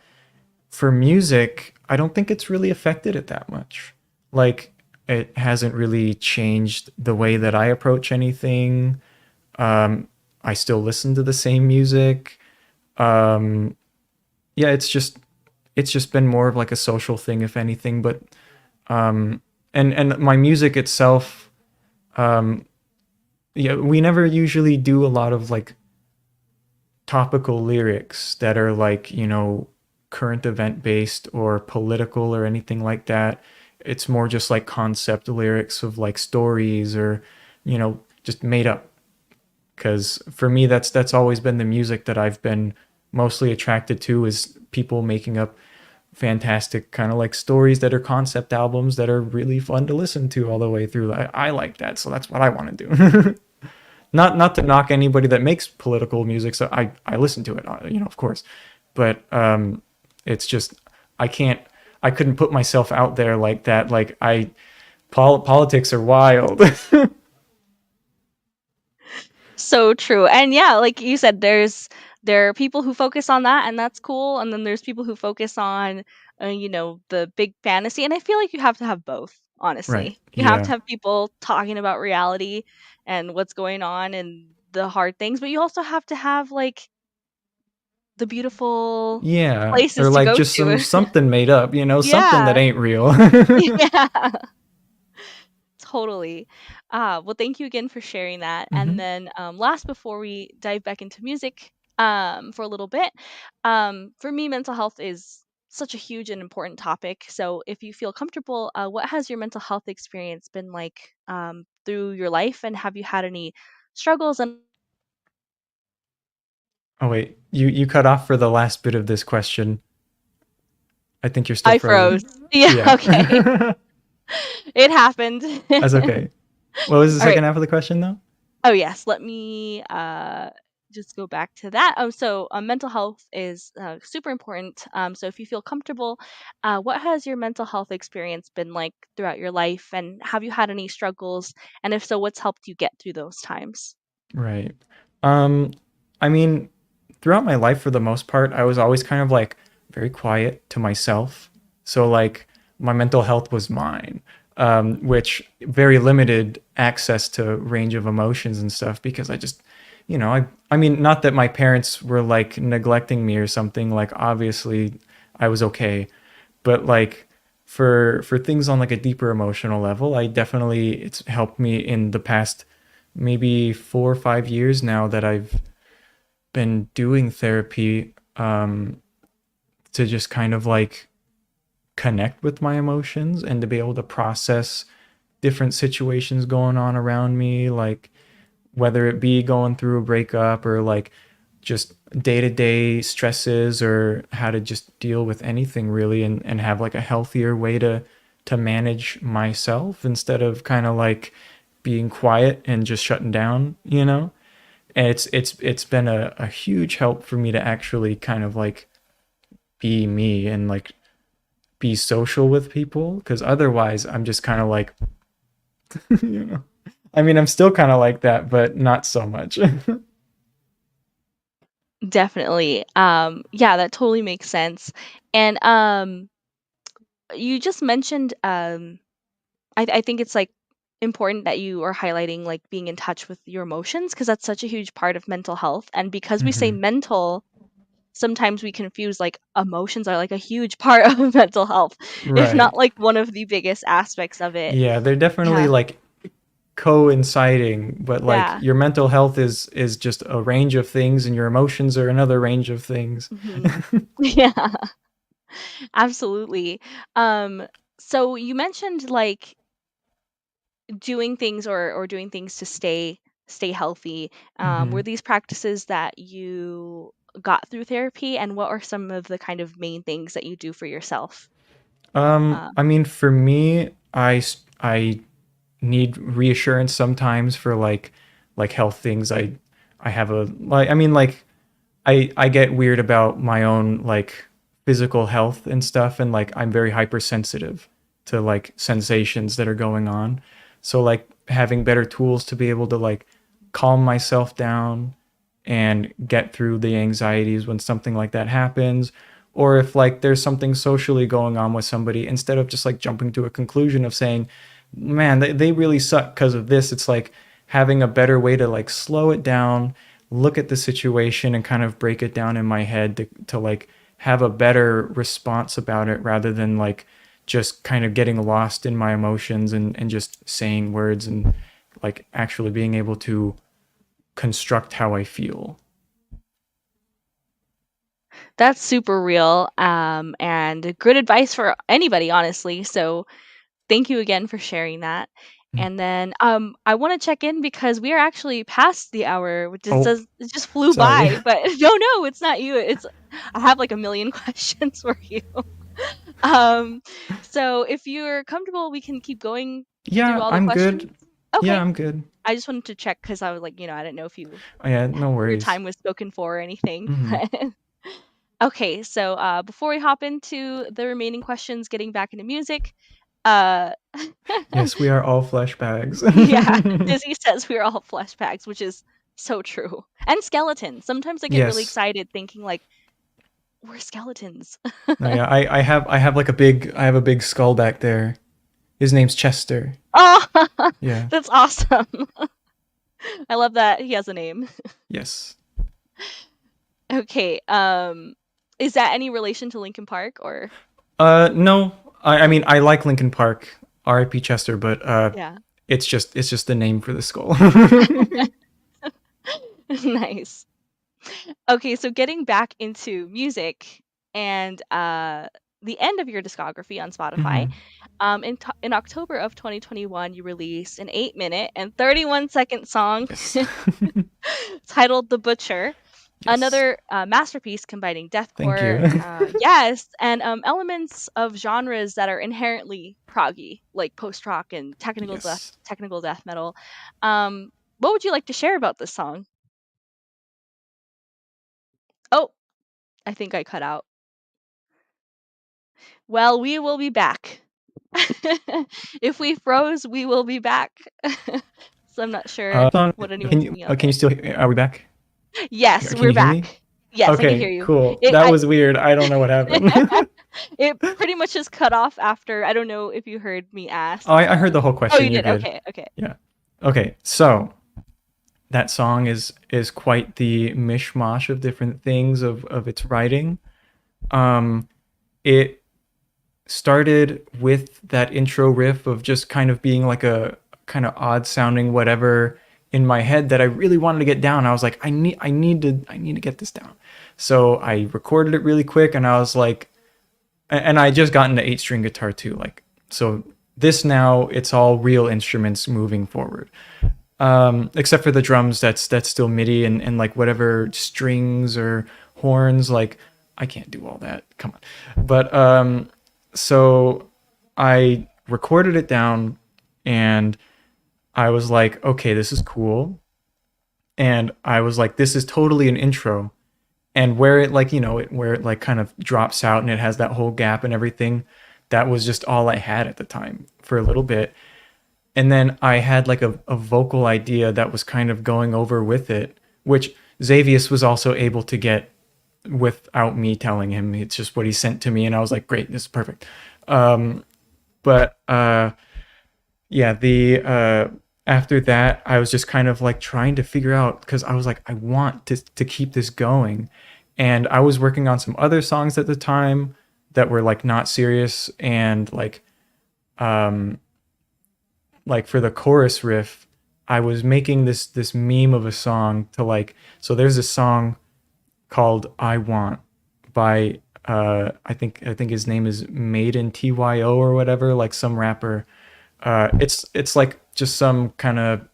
for music, I don't think it's really affected it that much. Like it hasn't really changed the way that I approach anything. Um, I still listen to the same music. Um, yeah, it's just been more of like a social thing, if anything. But and my music itself, um, yeah, we never usually do a lot of like topical lyrics that are like, you know, current event based or political or anything like that. It's more just like concept lyrics of like stories or, you know, just made up. Because for me, that's always been the music that I've been mostly attracted to, is people making up fantastic kind of like stories that are concept albums that are really fun to listen to all the way through. I like that, so that's what I want to do. Not to knock anybody that makes political music, so I listen to it, you know, of course, but it's just I couldn't put myself out there like that. Like politics are wild. So true. And yeah, like you said, there are people who focus on that and that's cool, and then there's people who focus on the big fantasy, and I feel like you have to have both, Right? honestly. You have Yeah. to have people talking about reality and what's going on and the hard things, but you also have to have like the beautiful Yeah, or places to like go just to. something made up, you know, something that Yeah. ain't real. Yeah. Totally. Well, thank you again for sharing that. And Hmm. then, last, before we dive back into music, for a little bit, for me, mental health is such a huge and important topic. So, if you feel comfortable, what has your mental health experience been like through your life, and have you had any struggles? And Oh wait, you cut off for the last bit of this question. I think you're still I froze. frozen. Yeah. Yeah. Okay. It happened. That's okay. What was the All right. second half of the question though? Oh yes, let me just go back to that. So mental health is super important. So if you feel comfortable, what has your mental health experience been like throughout your life, and have you had any struggles? And if so, what's helped you get through those times? Right. Um, I mean, throughout my life, for the most part, I was always kind of like very quiet to myself. So like my mental health was mine, which very limited access to range of emotions and stuff because I just, you know, I mean, not that my parents were like neglecting me or something. Like obviously, I was okay, but like for things on like a deeper emotional level, I definitely it's helped me in the past maybe 4 or 5 years now that I've been doing therapy, to just kind of like connect with my emotions and to be able to process different situations going on around me, like whether it be going through a breakup or like just day-to-day stresses or how to just deal with anything really, and have like a healthier way to manage myself instead of kind of like being quiet and just shutting down, you know. And it's been a huge help for me to actually kind of like be me and like be social with people, because otherwise I'm just kind of like you know, I mean, I'm still kind of like that but not so much. Definitely. Yeah, that totally makes sense. And you just mentioned I think it's like important that you are highlighting like being in touch with your emotions, because that's such a huge part of mental health. And because we say Hmm. mental, sometimes we confuse like emotions are like a huge part of mental health, if not Right. like one of the biggest aspects of it. Yeah, they're definitely Yeah. like coinciding, but like Yeah. your mental health is just a range of things and your emotions are another range of things. Hmm. Yeah. Absolutely. Um so you mentioned like doing things, or doing things to stay healthy. Were Hmm. these practices that you got through therapy, and what are some of the kind of main things that you do for yourself? Uh, I mean, for me, I need reassurance sometimes for like health things. I have a like I mean like I get weird about my own like physical health and stuff, and like I'm very hypersensitive to like sensations that are going on. So like having better tools to be able to like calm myself down and get through the anxieties when something like that happens, or if like there's something socially going on with somebody, instead of just like jumping to a conclusion of saying, man, they really suck because of this. It's like having a better way to like slow it down, look at the situation and kind of break it down in my head to like have a better response about it, rather than like just kind of getting lost in my emotions and just saying words and like actually being able to construct how I feel. that's super real, and good advice for anybody, honestly. So thank you again for sharing that. Mm. And then I want to check in because we are actually past the hour, which just Oh, does it just flew sorry. by. But no, it's not you. It's I have like a million questions for you. Um, so if you're comfortable, we can keep going through Yeah, all the I'm questions. good. Yeah, Okay. I'm good. I just wanted to check because I was like, I didn't know if Oh, yeah, no your worries. time was spoken for or anything. Hmm. Okay, so before we hop into the remaining questions, getting back into music, uh, Yes, we are all flesh bags. yeah, Dizzy says we're all flashbacks, which is so true. And skeletons. Sometimes I get really Yes. excited thinking like we're skeletons. No, yeah, I have like I have a big skull back there. His name's Chester. Oh, Yeah. that's awesome. I love that he has a name. Yes. Okay, is that any relation to Linkin Park or No. I mean I like Linkin Park, R.I.P. Chester, but yeah. it's just the name for the skull. Nice. Okay, so getting back into music and the end of your discography on Spotify, Hmm. in October of 2021, you released an 8-minute and 31-second song Yes. titled "The Butcher," Yes. another masterpiece combining Thank you. deathcore, yes, and elements of genres that are inherently proggy, like post rock and Yes. technical death metal. What would you like to share about this song? Oh, I think I cut out. Well, we will be back. If we froze, we will be back. So I'm not sure Song, what anyone's doing out can you there. still, are we back? Yes, Can we're you hear me? back. Yes, I can hear Okay, you. cool. It That I was weird. I don't know what happened. it pretty much just cut off after I don't know if you heard me ask. Oh, I heard the whole Oh, you question. You're did. good. Okay, okay. Yeah. Okay. So that song is quite the mishmash of different things of its writing. Um, it started with that intro riff of just kind of being like a kind of odd sounding whatever in my head that I really wanted to get down. I was like, I need to get this down. So I recorded it really quick, and I was like, and I just got into 8 string guitar too. Like, so this now it's all real instruments moving forward. Except for the drums, that's still MIDI and like whatever strings or horns. Like, I can't do all that. Come on. But so I recorded it down, and I was like, okay, this is cool. And I was like, this is totally an intro. And where it like, where it like kind of drops out and it has that whole gap and everything, that was just all I had at the time for a little bit. And then I had like a vocal idea that was kind of going over with it, which Xavius was also able to get without me telling him. It's just what he sent to me, and I was like, great, this is perfect. But yeah, the after that, I was just kind of like trying to figure out, because I was like, I want to keep this going, and I was working on some other songs at the time that were like not serious, and um like for the chorus riff, I was making this meme of a song to like, so there's a song called "I Want" by I think his name is Maiden TYO or whatever, like some rapper. It's like just some kind of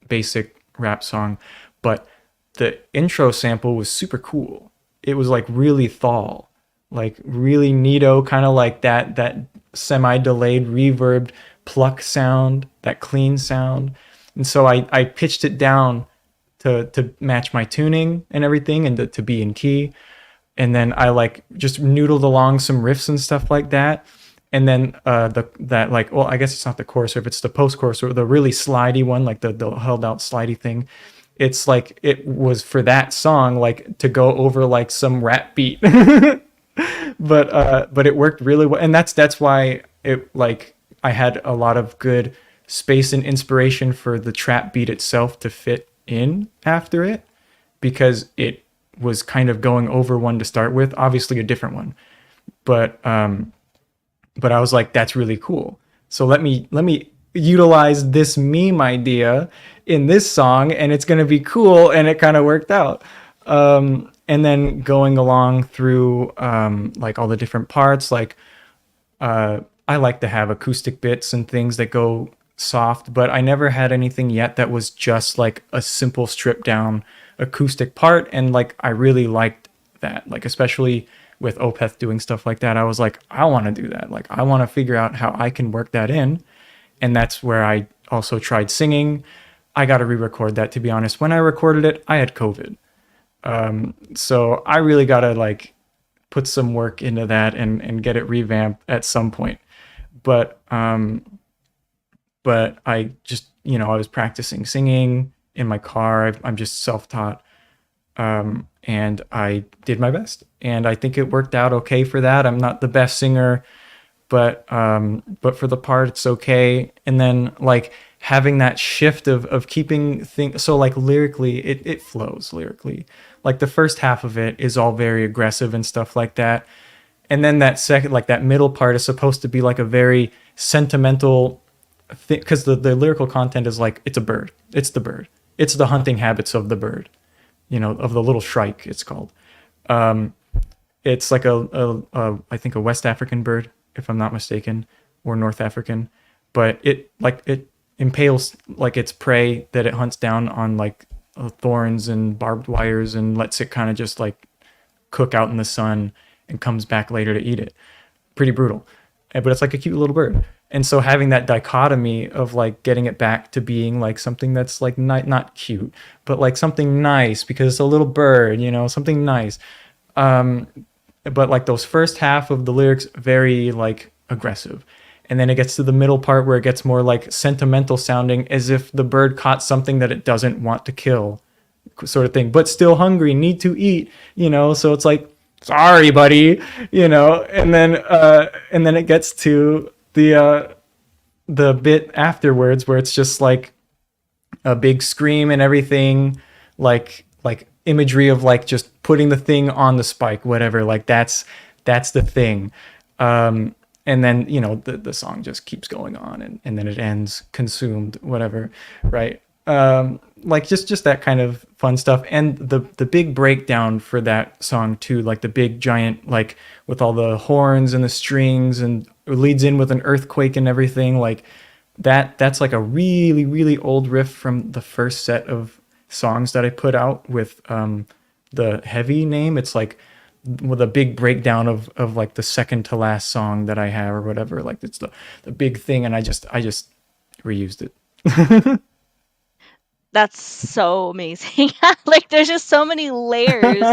basic rap song, but the intro sample was super cool. It was like really thal, like really neato, kind of like that semi-delayed reverbed pluck sound, that clean sound. And so I pitched it down to match my tuning and everything, and to be in key. And then I like just noodled along some riffs and stuff like that. And then that, like, well, I guess it's not the chorus riff, it's the post chorus, or the really slidey one, like the held out slidey thing. It's like it was for that song, like to go over like some rap beat. But it worked really well, and that's why it, like, I had a lot of good space and inspiration for the trap beat itself to fit in after it, because it was kind of going over one to start with, obviously a different one, but I was like, that's really cool. So let me utilize this meme idea in this song, and it's gonna be cool, and it kind of worked out. And then going along through like all the different parts, like I like to have acoustic bits and things that go soft, but I never had anything yet that was just like a simple stripped down acoustic part. And like I really liked that, like especially with Opeth doing stuff like that, I was like, I want to do that. Like I want to figure out how I can work that in. And that's where I also tried singing. I got to re-record that, to be honest. When I recorded it, I had COVID. So I really got to like put some work into that and get it revamped at some point. But I just, I was practicing singing in my car. I'm just self-taught. And I did my best, and I think it worked out okay for that. I'm not the best singer, but for the part, it's okay. And then like having that shift of keeping things, so like lyrically, it flows lyrically. Like the first half of it is all very aggressive and stuff like that. And then that second, like that middle part is supposed to be like a very sentimental thing, because the lyrical content is like, it's a bird. It's the bird. It's the hunting habits of the bird, of the little shrike, it's called. It's like I think a West African bird, if I'm not mistaken, or North African. But it impales like its prey that it hunts down on like thorns and barbed wires, and lets it kind of just like cook out in the sun and comes back later to eat it. Pretty brutal. But it's like a cute little bird. And so having that dichotomy of like getting it back to being like something that's like not cute, but like something nice, because it's a little bird, something nice. But like those first half of the lyrics, very like aggressive. And then it gets to the middle part where it gets more like sentimental sounding, as if the bird caught something that it doesn't want to kill, sort of thing, but still hungry, need to eat, so it's like, sorry, buddy, and then it gets to the bit afterwards where it's just like a big scream and everything, like imagery of like just putting the thing on the spike, whatever, like that's the thing. And then the song just keeps going on, and then it ends, consumed, whatever, right? Like just that kind of fun stuff. And the big breakdown for that song too, like the big giant, like with all the horns and the strings, and it leads in with an earthquake and everything, like that's like a really, really old riff from the first set of songs that I put out with the Heavy name. It's like with a big breakdown of like the second to last song that I have, or whatever, like it's the big thing, and I just reused it. That's so amazing. Like, there's just so many layers.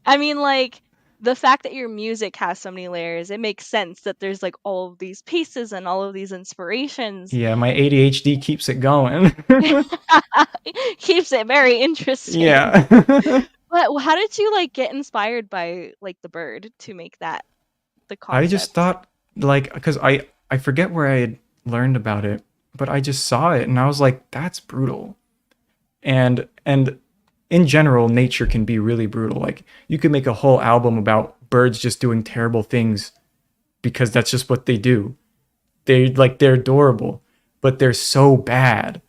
I mean, like, the fact that your music has so many layers, it makes sense that there's like all of these pieces and all of these inspirations. Yeah, my ADHD keeps it going. Keeps it very interesting. Yeah. But how did you like get inspired by like the bird to make that the I just concept? thought, like, because I forget where I had learned about it, but I just saw it and I was like, that's brutal. And in general, nature can be really brutal. Like you could make a whole album about birds just doing terrible things because that's just what they do. They're adorable, but they're so bad.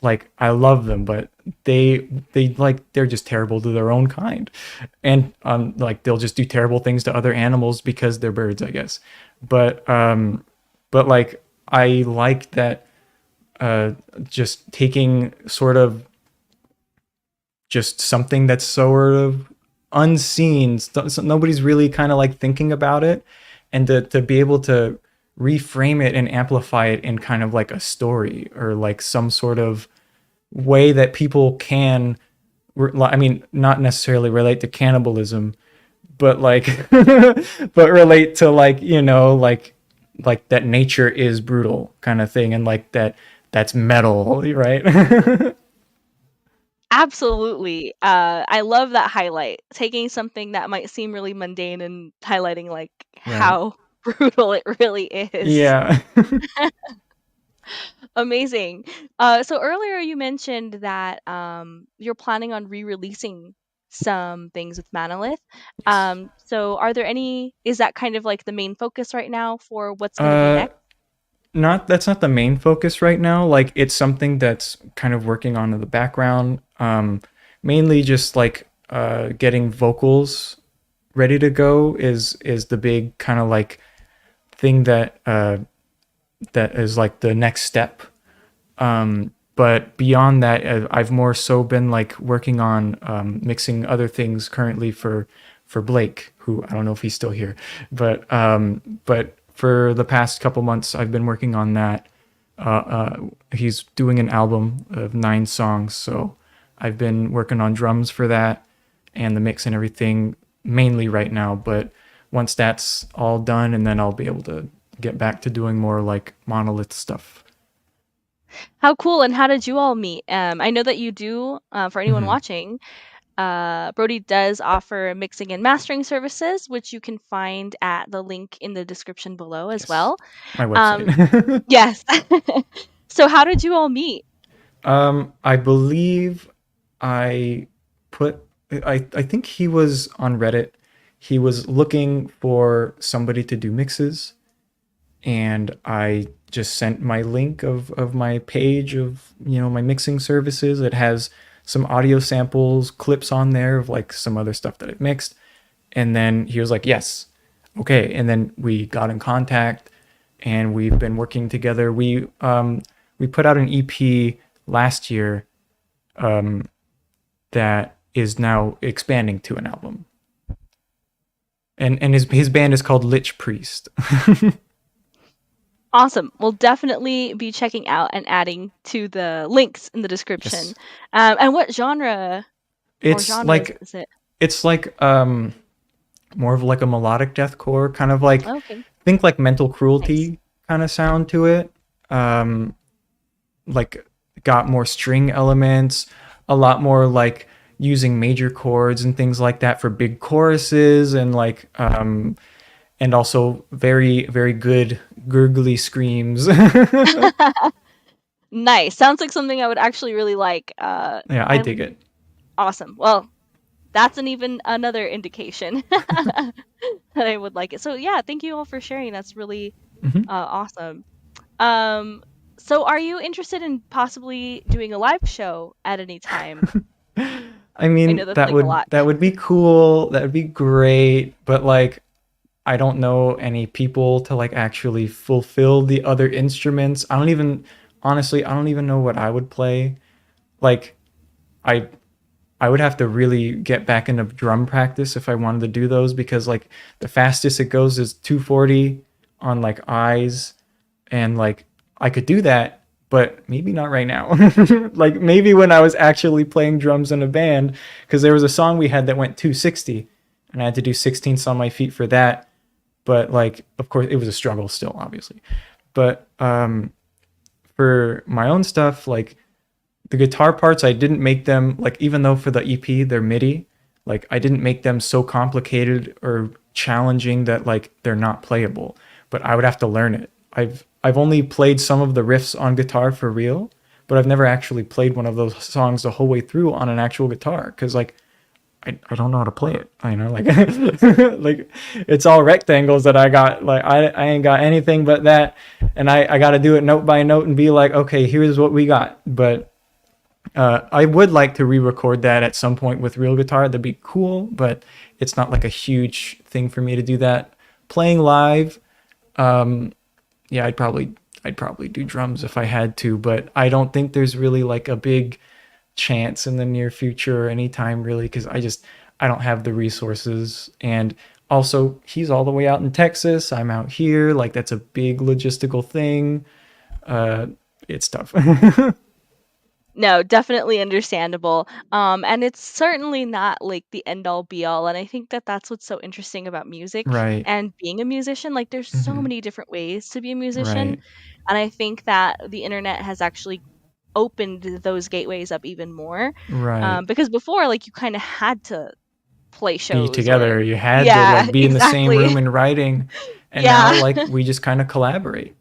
Like I love them, but they're just terrible to their own kind. And like they'll just do terrible things to other animals because they're birds, I guess. But like I like that just taking sort of just something that's sort of unseen, so nobody's really kind of like thinking about it, and to be able to reframe it and amplify it in kind of like a story or like some sort of way that people can, I mean, not necessarily relate to cannibalism, but like, but relate to like, like that nature is brutal kind of thing. And like that's metal, right? Absolutely. I love that highlight. Taking something that might seem really mundane and highlighting like Right. how brutal it really is. Yeah. Amazing. So earlier you mentioned that you're planning on re-releasing some things with Manolith. Yes. So are there any, is that kind of like the main focus right now for what's going to be Uh, next? Not that's not the main focus right now. Like it's something that's kind of working on in the background. Mainly just like getting vocals ready to go is the big kind of like thing that is like the next step. But beyond that, I've more so been like working on mixing other things currently for Blake, who I don't know if he's still here, but for the past couple months, I've been working on that. He's doing an album of 9 songs, so I've been working on drums for that and the mix and everything mainly right now. But once that's all done, and then I'll be able to get back to doing more like Monolith stuff. How cool, and how did you all meet? I know that you do, for anyone Hmm. watching, Brodee does offer mixing and mastering services, which you can find at the link in the description below as Yes, well. my Um, website. yes. So how did you all meet? I believe I put I think he was on Reddit. He was looking for somebody to do mixes, and I just sent my link of my page of my mixing services. It has some audio samples, clips on there of like some other stuff that I've mixed, and then he was like, "Yes, okay." And then we got in contact, and we've been working together. We put out an EP last year that is now expanding to an album, and his band is called Lich Priest. Awesome. We'll definitely be checking out and adding to the links in the description. Yes, And what genre or it's genres like is it? it's like more of like a melodic deathcore kind of like, Okay, think like Mental nice. Cruelty kind of sound to it. Um, like got more string elements, a lot more like using major chords and things like that for big choruses, and like and also very very good gurgly screams. Nice. Sounds like something I would actually really like. Yeah, I dig And it. awesome. Well, that's an even another indication that I would like it. So yeah, thank you all for sharing. That's really Hmm. awesome. Um, so are you interested in possibly doing a live show at any time? I I know mean, that's like a lot. that would be cool. That would be great, but like I don't know any people to like actually fulfill the other instruments. I don't even honestly, I don't even know what I would play. Like I I would have to really get back into drum practice if I wanted to do those, because like the fastest it goes is 240 on like eyes, and like I could do that, but maybe not right now. Like maybe when I was actually playing drums in a band, because there was a song we had that went 260, and I had to do 16ths on my feet for that. But like, of course, it was a struggle still, obviously. But for my own stuff, like the guitar parts, I didn't make them like, even though for the EP they're MIDI, like I didn't make them so complicated or challenging that like they're not playable. But I would have to learn it. I've only played some of the riffs on guitar for real, but I've never actually played one of those songs the whole way through on an actual guitar, because like I don't know how to play it. I know, like like it's all rectangles that I got. Like I ain't got anything but that, and I got to do it note by note and be like, okay, here's what we got. But I would like to re-record that at some point with real guitar. That'd be cool, but it's not like a huge thing for me to do that. Playing live, yeah, I'd probably do drums if I had to, but I don't think there's really like a big chance in the near future or anytime really, because I don't have the resources, and also he's all the way out in Texas. I'm out here. Like that's a big logistical thing. Uh, it's tough. No, definitely understandable. And it's certainly not like the end all be all. And I think that that's what's so interesting about music Right. and being a musician. Like, there's so Hmm. many different ways to be a musician. Right. And I think that the internet has actually opened those gateways up even more. Right. Because before, like, you kind of had to play Be shows or, together. You had to yeah, like be in the same exactly. room and writing. And now Yeah. like we just kind of collaborate.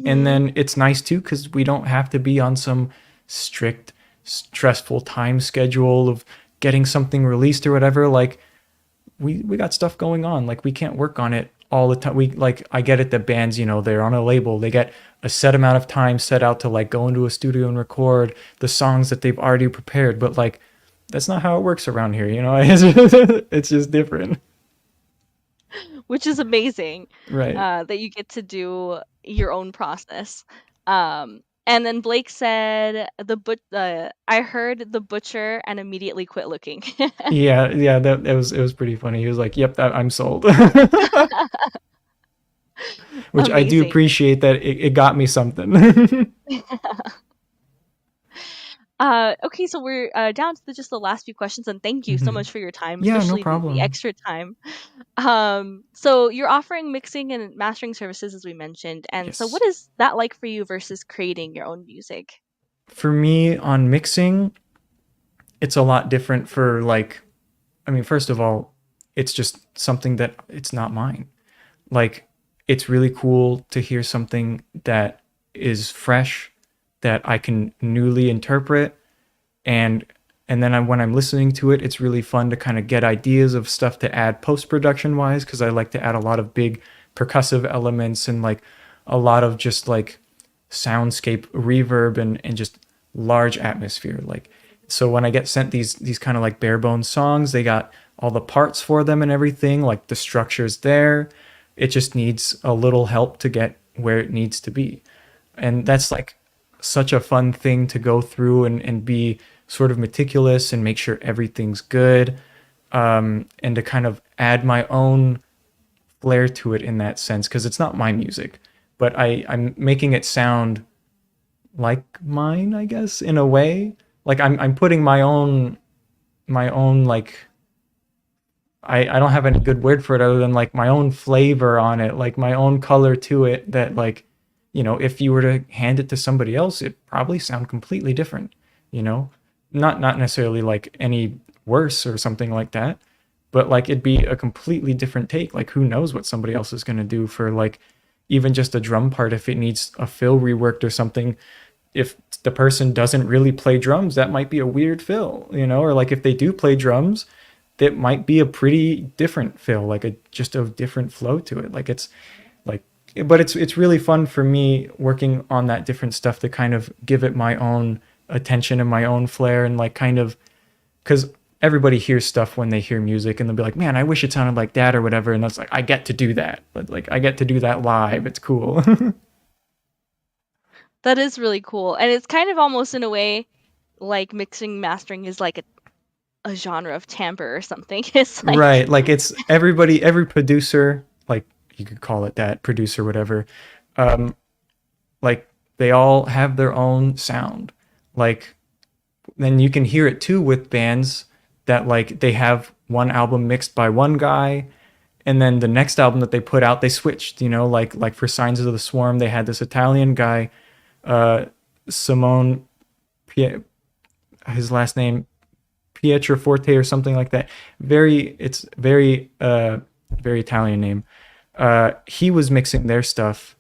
And Hmm. then it's nice too cuz we don't have to be on some strict stressful time schedule of getting something released or whatever. Like we got stuff going on. Like we can't work on it all the time. We like I get it that bands, you know, they're on a label. They get a set amount of time set out to like go into a studio and record the songs that they've already prepared. But like that's not how it works around here, you know? It's just different. Which is amazing, Right. that you get to do your own process. And then Blake said, I heard the butcher and immediately quit looking. Yeah, yeah, that it was pretty funny. He was like, "Yep, that I'm sold." Which I do Amazing. appreciate that it got me something. Okay, so we're down to just the last few questions, and thank you so Hmm. much for your time, Yeah, no especially the problem. extra time. So you're offering mixing and mastering services, as we mentioned, and so what Yes. is that like for you versus creating your own music? For me on mixing, it's a lot different for like I mean, first of all, it's just something that it's not mine. Like it's really cool to hear something that is fresh that I can newly interpret and then when I'm listening to it, it's really fun to kind of get ideas of stuff to add post production wise because I like to add a lot of big percussive elements and like a lot of just like soundscape reverb and just large atmosphere. Like so when I get sent these kind of like bare bones songs, they got all the parts for them and everything, like the structure's there. It just needs a little help to get where it needs to be. And that's like such a fun thing to go through and be sort of meticulous and make sure everything's good, and to kind of add my own flair to it in that sense because it's not my music, but I'm making it sound like mine, I guess, in a way. Like I'm putting my own like I don't have any good word for it other than like my own flavor on it, like my own color to it that like, you know, if you were to hand it to somebody else, it probably sound completely different, you know? Not necessarily like any worse or something like that, but like it'd be a completely different take. Like who knows what somebody else is going to do for like even just a drum part if it needs a fill reworked or something. If the person doesn't really play drums, that might be a weird fill, you know, or like if they do play drums, that might be a pretty different fill, like a just a different flow to it. Like it's like but it's really fun for me working on that different stuff to kind of give it my own attention and my own flair and like kind of because everybody hears stuff when they hear music and they'll be like, man, I wish it sounded like that or whatever. And that's like, I get to do that, but like I get to do that live. It's cool. That is really cool. And it's kind of almost in a way like mixing mastering is like a genre of timbre or something. It's like Right. Like it's everybody, every producer, like you could call it that, producer, whatever. Um, like they all have their own sound. Like then you can hear it too with bands that like they have one album mixed by one guy and then the next album that they put out they switched, you know, like for Signs of the Swarm they had this Italian guy, uh Simone Pie- his last name Pietroforte or something like that. It's very Italian name. He was mixing their stuff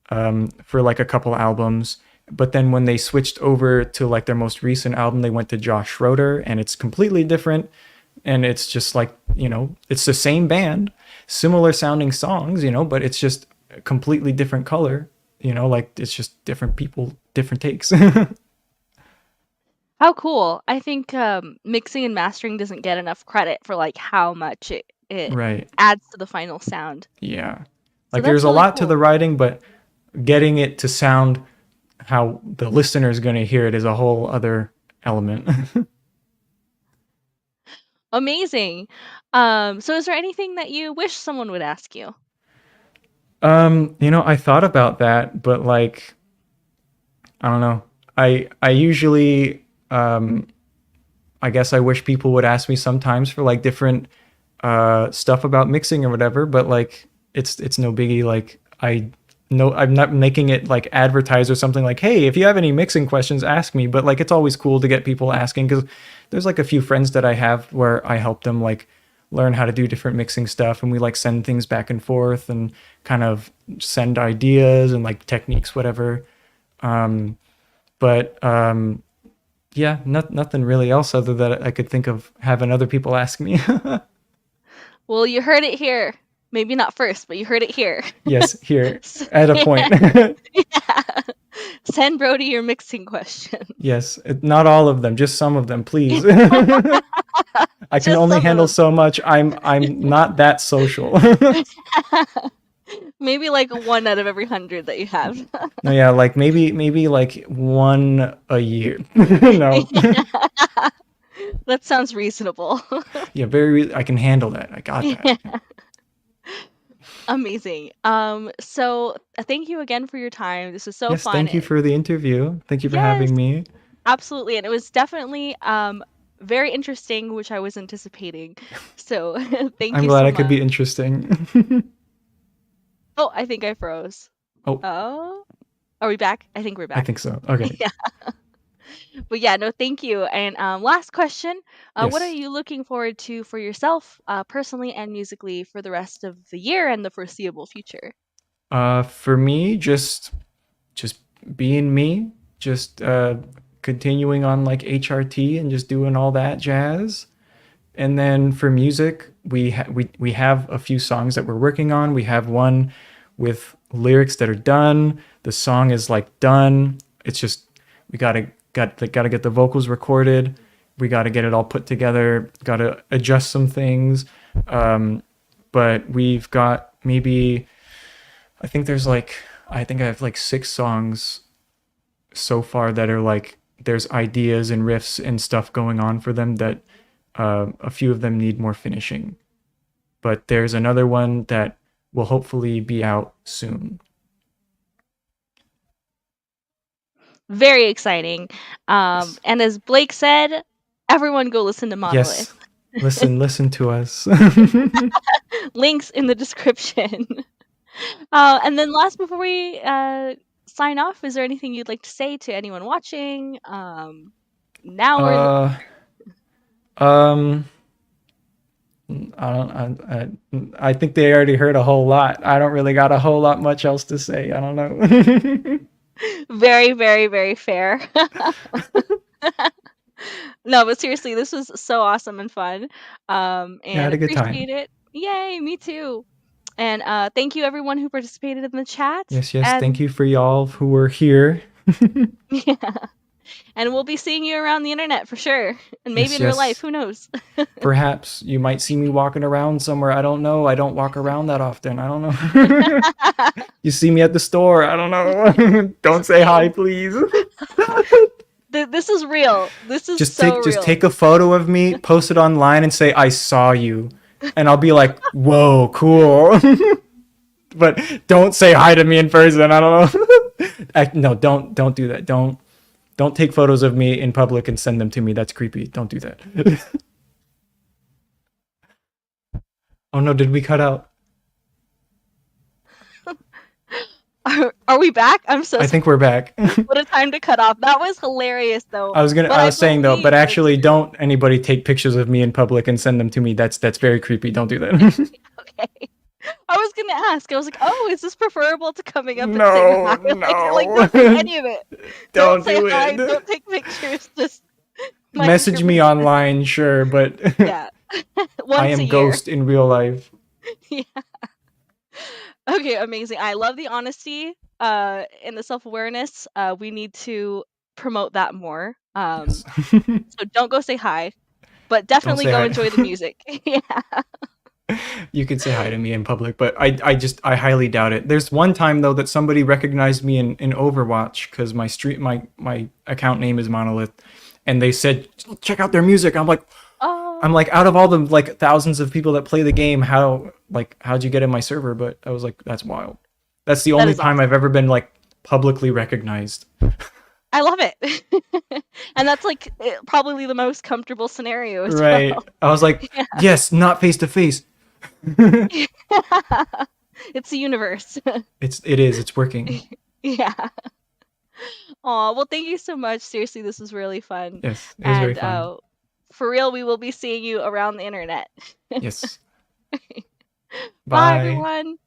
for like a couple albums, but then when they switched over to like their most recent album, they went to Josh Schroeder, and it's completely different. And it's just like, you know, it's the same band, similar sounding songs, you know, but it's just a completely different color, you know, like it's just different people, different takes. how cool. I think mixing and mastering doesn't get enough credit for like how much it Right. adds to the final sound. Yeah. So Like that's there's a really lot to the cool. writing, but getting it to sound how the listener is going to hear it is a whole other element. Amazing. So is there anything that you wish someone would ask you? I thought about that, but like, I don't know. I usually, I guess I wish people would ask me sometimes for like different stuff about mixing or whatever, but like it's no biggie. Like I'm not making it like advertise or something like, hey, if you have any mixing questions, ask me. But like it's always cool to get people asking, because there's like a few friends that I have where I help them like learn how to do different mixing stuff, and we like send things back and forth and kind of send ideas and like techniques, whatever. But yeah, nothing really else other that I could think of having other people ask me. Well, you heard it here. Maybe not first, but you heard it here. Yes, here at a point. Yeah. Send Brodee your mixing question. Yes, not all of them, just some of them, please. I can only handle so much. I'm not that social. Maybe like 1 out of every 100 that you have. No, yeah, like maybe like 1 a year. No. That sounds reasonable. Yeah, I can handle that. I got that. Yeah. Amazing. So thank you again for your time. This was so Yes, fun. thank you for the interview. Thank you for having me. Absolutely. And it was definitely very interesting, which I was anticipating. So thank I'm you glad so I could much. be interesting. Oh, I think I froze. Oh, are we back? I think we're back. I think so. Okay. Yeah. But yeah, no, thank you. And last question, what are Yes. you looking forward to for yourself, personally and musically, for the rest of the year and the foreseeable future? For me, just being me, just continuing on like HRT and just doing all that jazz. And then for music, we have a few songs that we're working on. We have one with lyrics that are done. The song is like done. It's just we gotta get the vocals recorded. We gotta get it all put together. Gotta adjust some things. But we've got maybe I think I have like 6 songs so far that are like there's ideas and riffs and stuff going on for them that a few of them need more finishing. But there's another one that will hopefully be out soon. Very exciting. And as Blake said, everyone go listen to Manalyth. Yes, listen to us. Links in the description. And then last, before we sign off, is there anything you'd like to say to anyone watching? Now or I think they already heard a whole lot. I don't really got a whole lot much else to say. I don't know. Very, very, very fair. No, but seriously, this was so awesome and fun. And I had a good time. Appreciate it. Yay, me too. And thank you everyone who participated in the chat. Yes, thank you for y'all who were here. Yeah. And we'll be seeing you around the internet for sure. And maybe in real life, who knows? Perhaps you might see me walking around somewhere. I don't know. I don't walk around that often. I don't know. You see me at the store. I don't know. Don't say hi, please. This is real. This is just so real. Just take a photo of me, post it online, and say I saw you, and I'll be like, whoa, cool. But don't say hi to me in person. I don't know. No, don't do that. Don't take photos of me in public and send them to me. That's creepy. Don't do that. Oh no, did we cut out? Are we back? I'm so sorry. I think we're back. What a time to cut off. That was hilarious though. I was saying though, but actually don't anybody take pictures of me in public and send them to me. That's very creepy. Don't do that. Okay. I was gonna ask. I was like, oh, is this preferable to coming up and saying hi? No. Like, don't do any of it. Don't say do hi. it. Don't take pictures. Just message me online, sure, but yeah. I am Ghost in real life. Yeah. Okay, amazing. I love the honesty and the self-awareness. We need to promote that more. Yes. So don't go say hi, but definitely go enjoy the music. Yeah. You can say hi to me in public, but I highly doubt it. There's one time though that somebody recognized me in Overwatch because my account name is Manalyth, and they said check out their music. I'm like, oh, I'm like, out of all the like thousands of people that play the game, how'd you get in my server? But I was like, that's wild. That's the That only is time I've awesome. ever been like publicly recognized. I love it. And that's like probably the most comfortable scenario as Right. well. I was like, Yeah. yes, not face to face. It's the universe. It's working. Yeah. Aw, well, thank you so much. Seriously, this was really fun. Yes, it was very And fun. for real, we will be seeing you around the internet. Yes. Bye, Bye. everyone.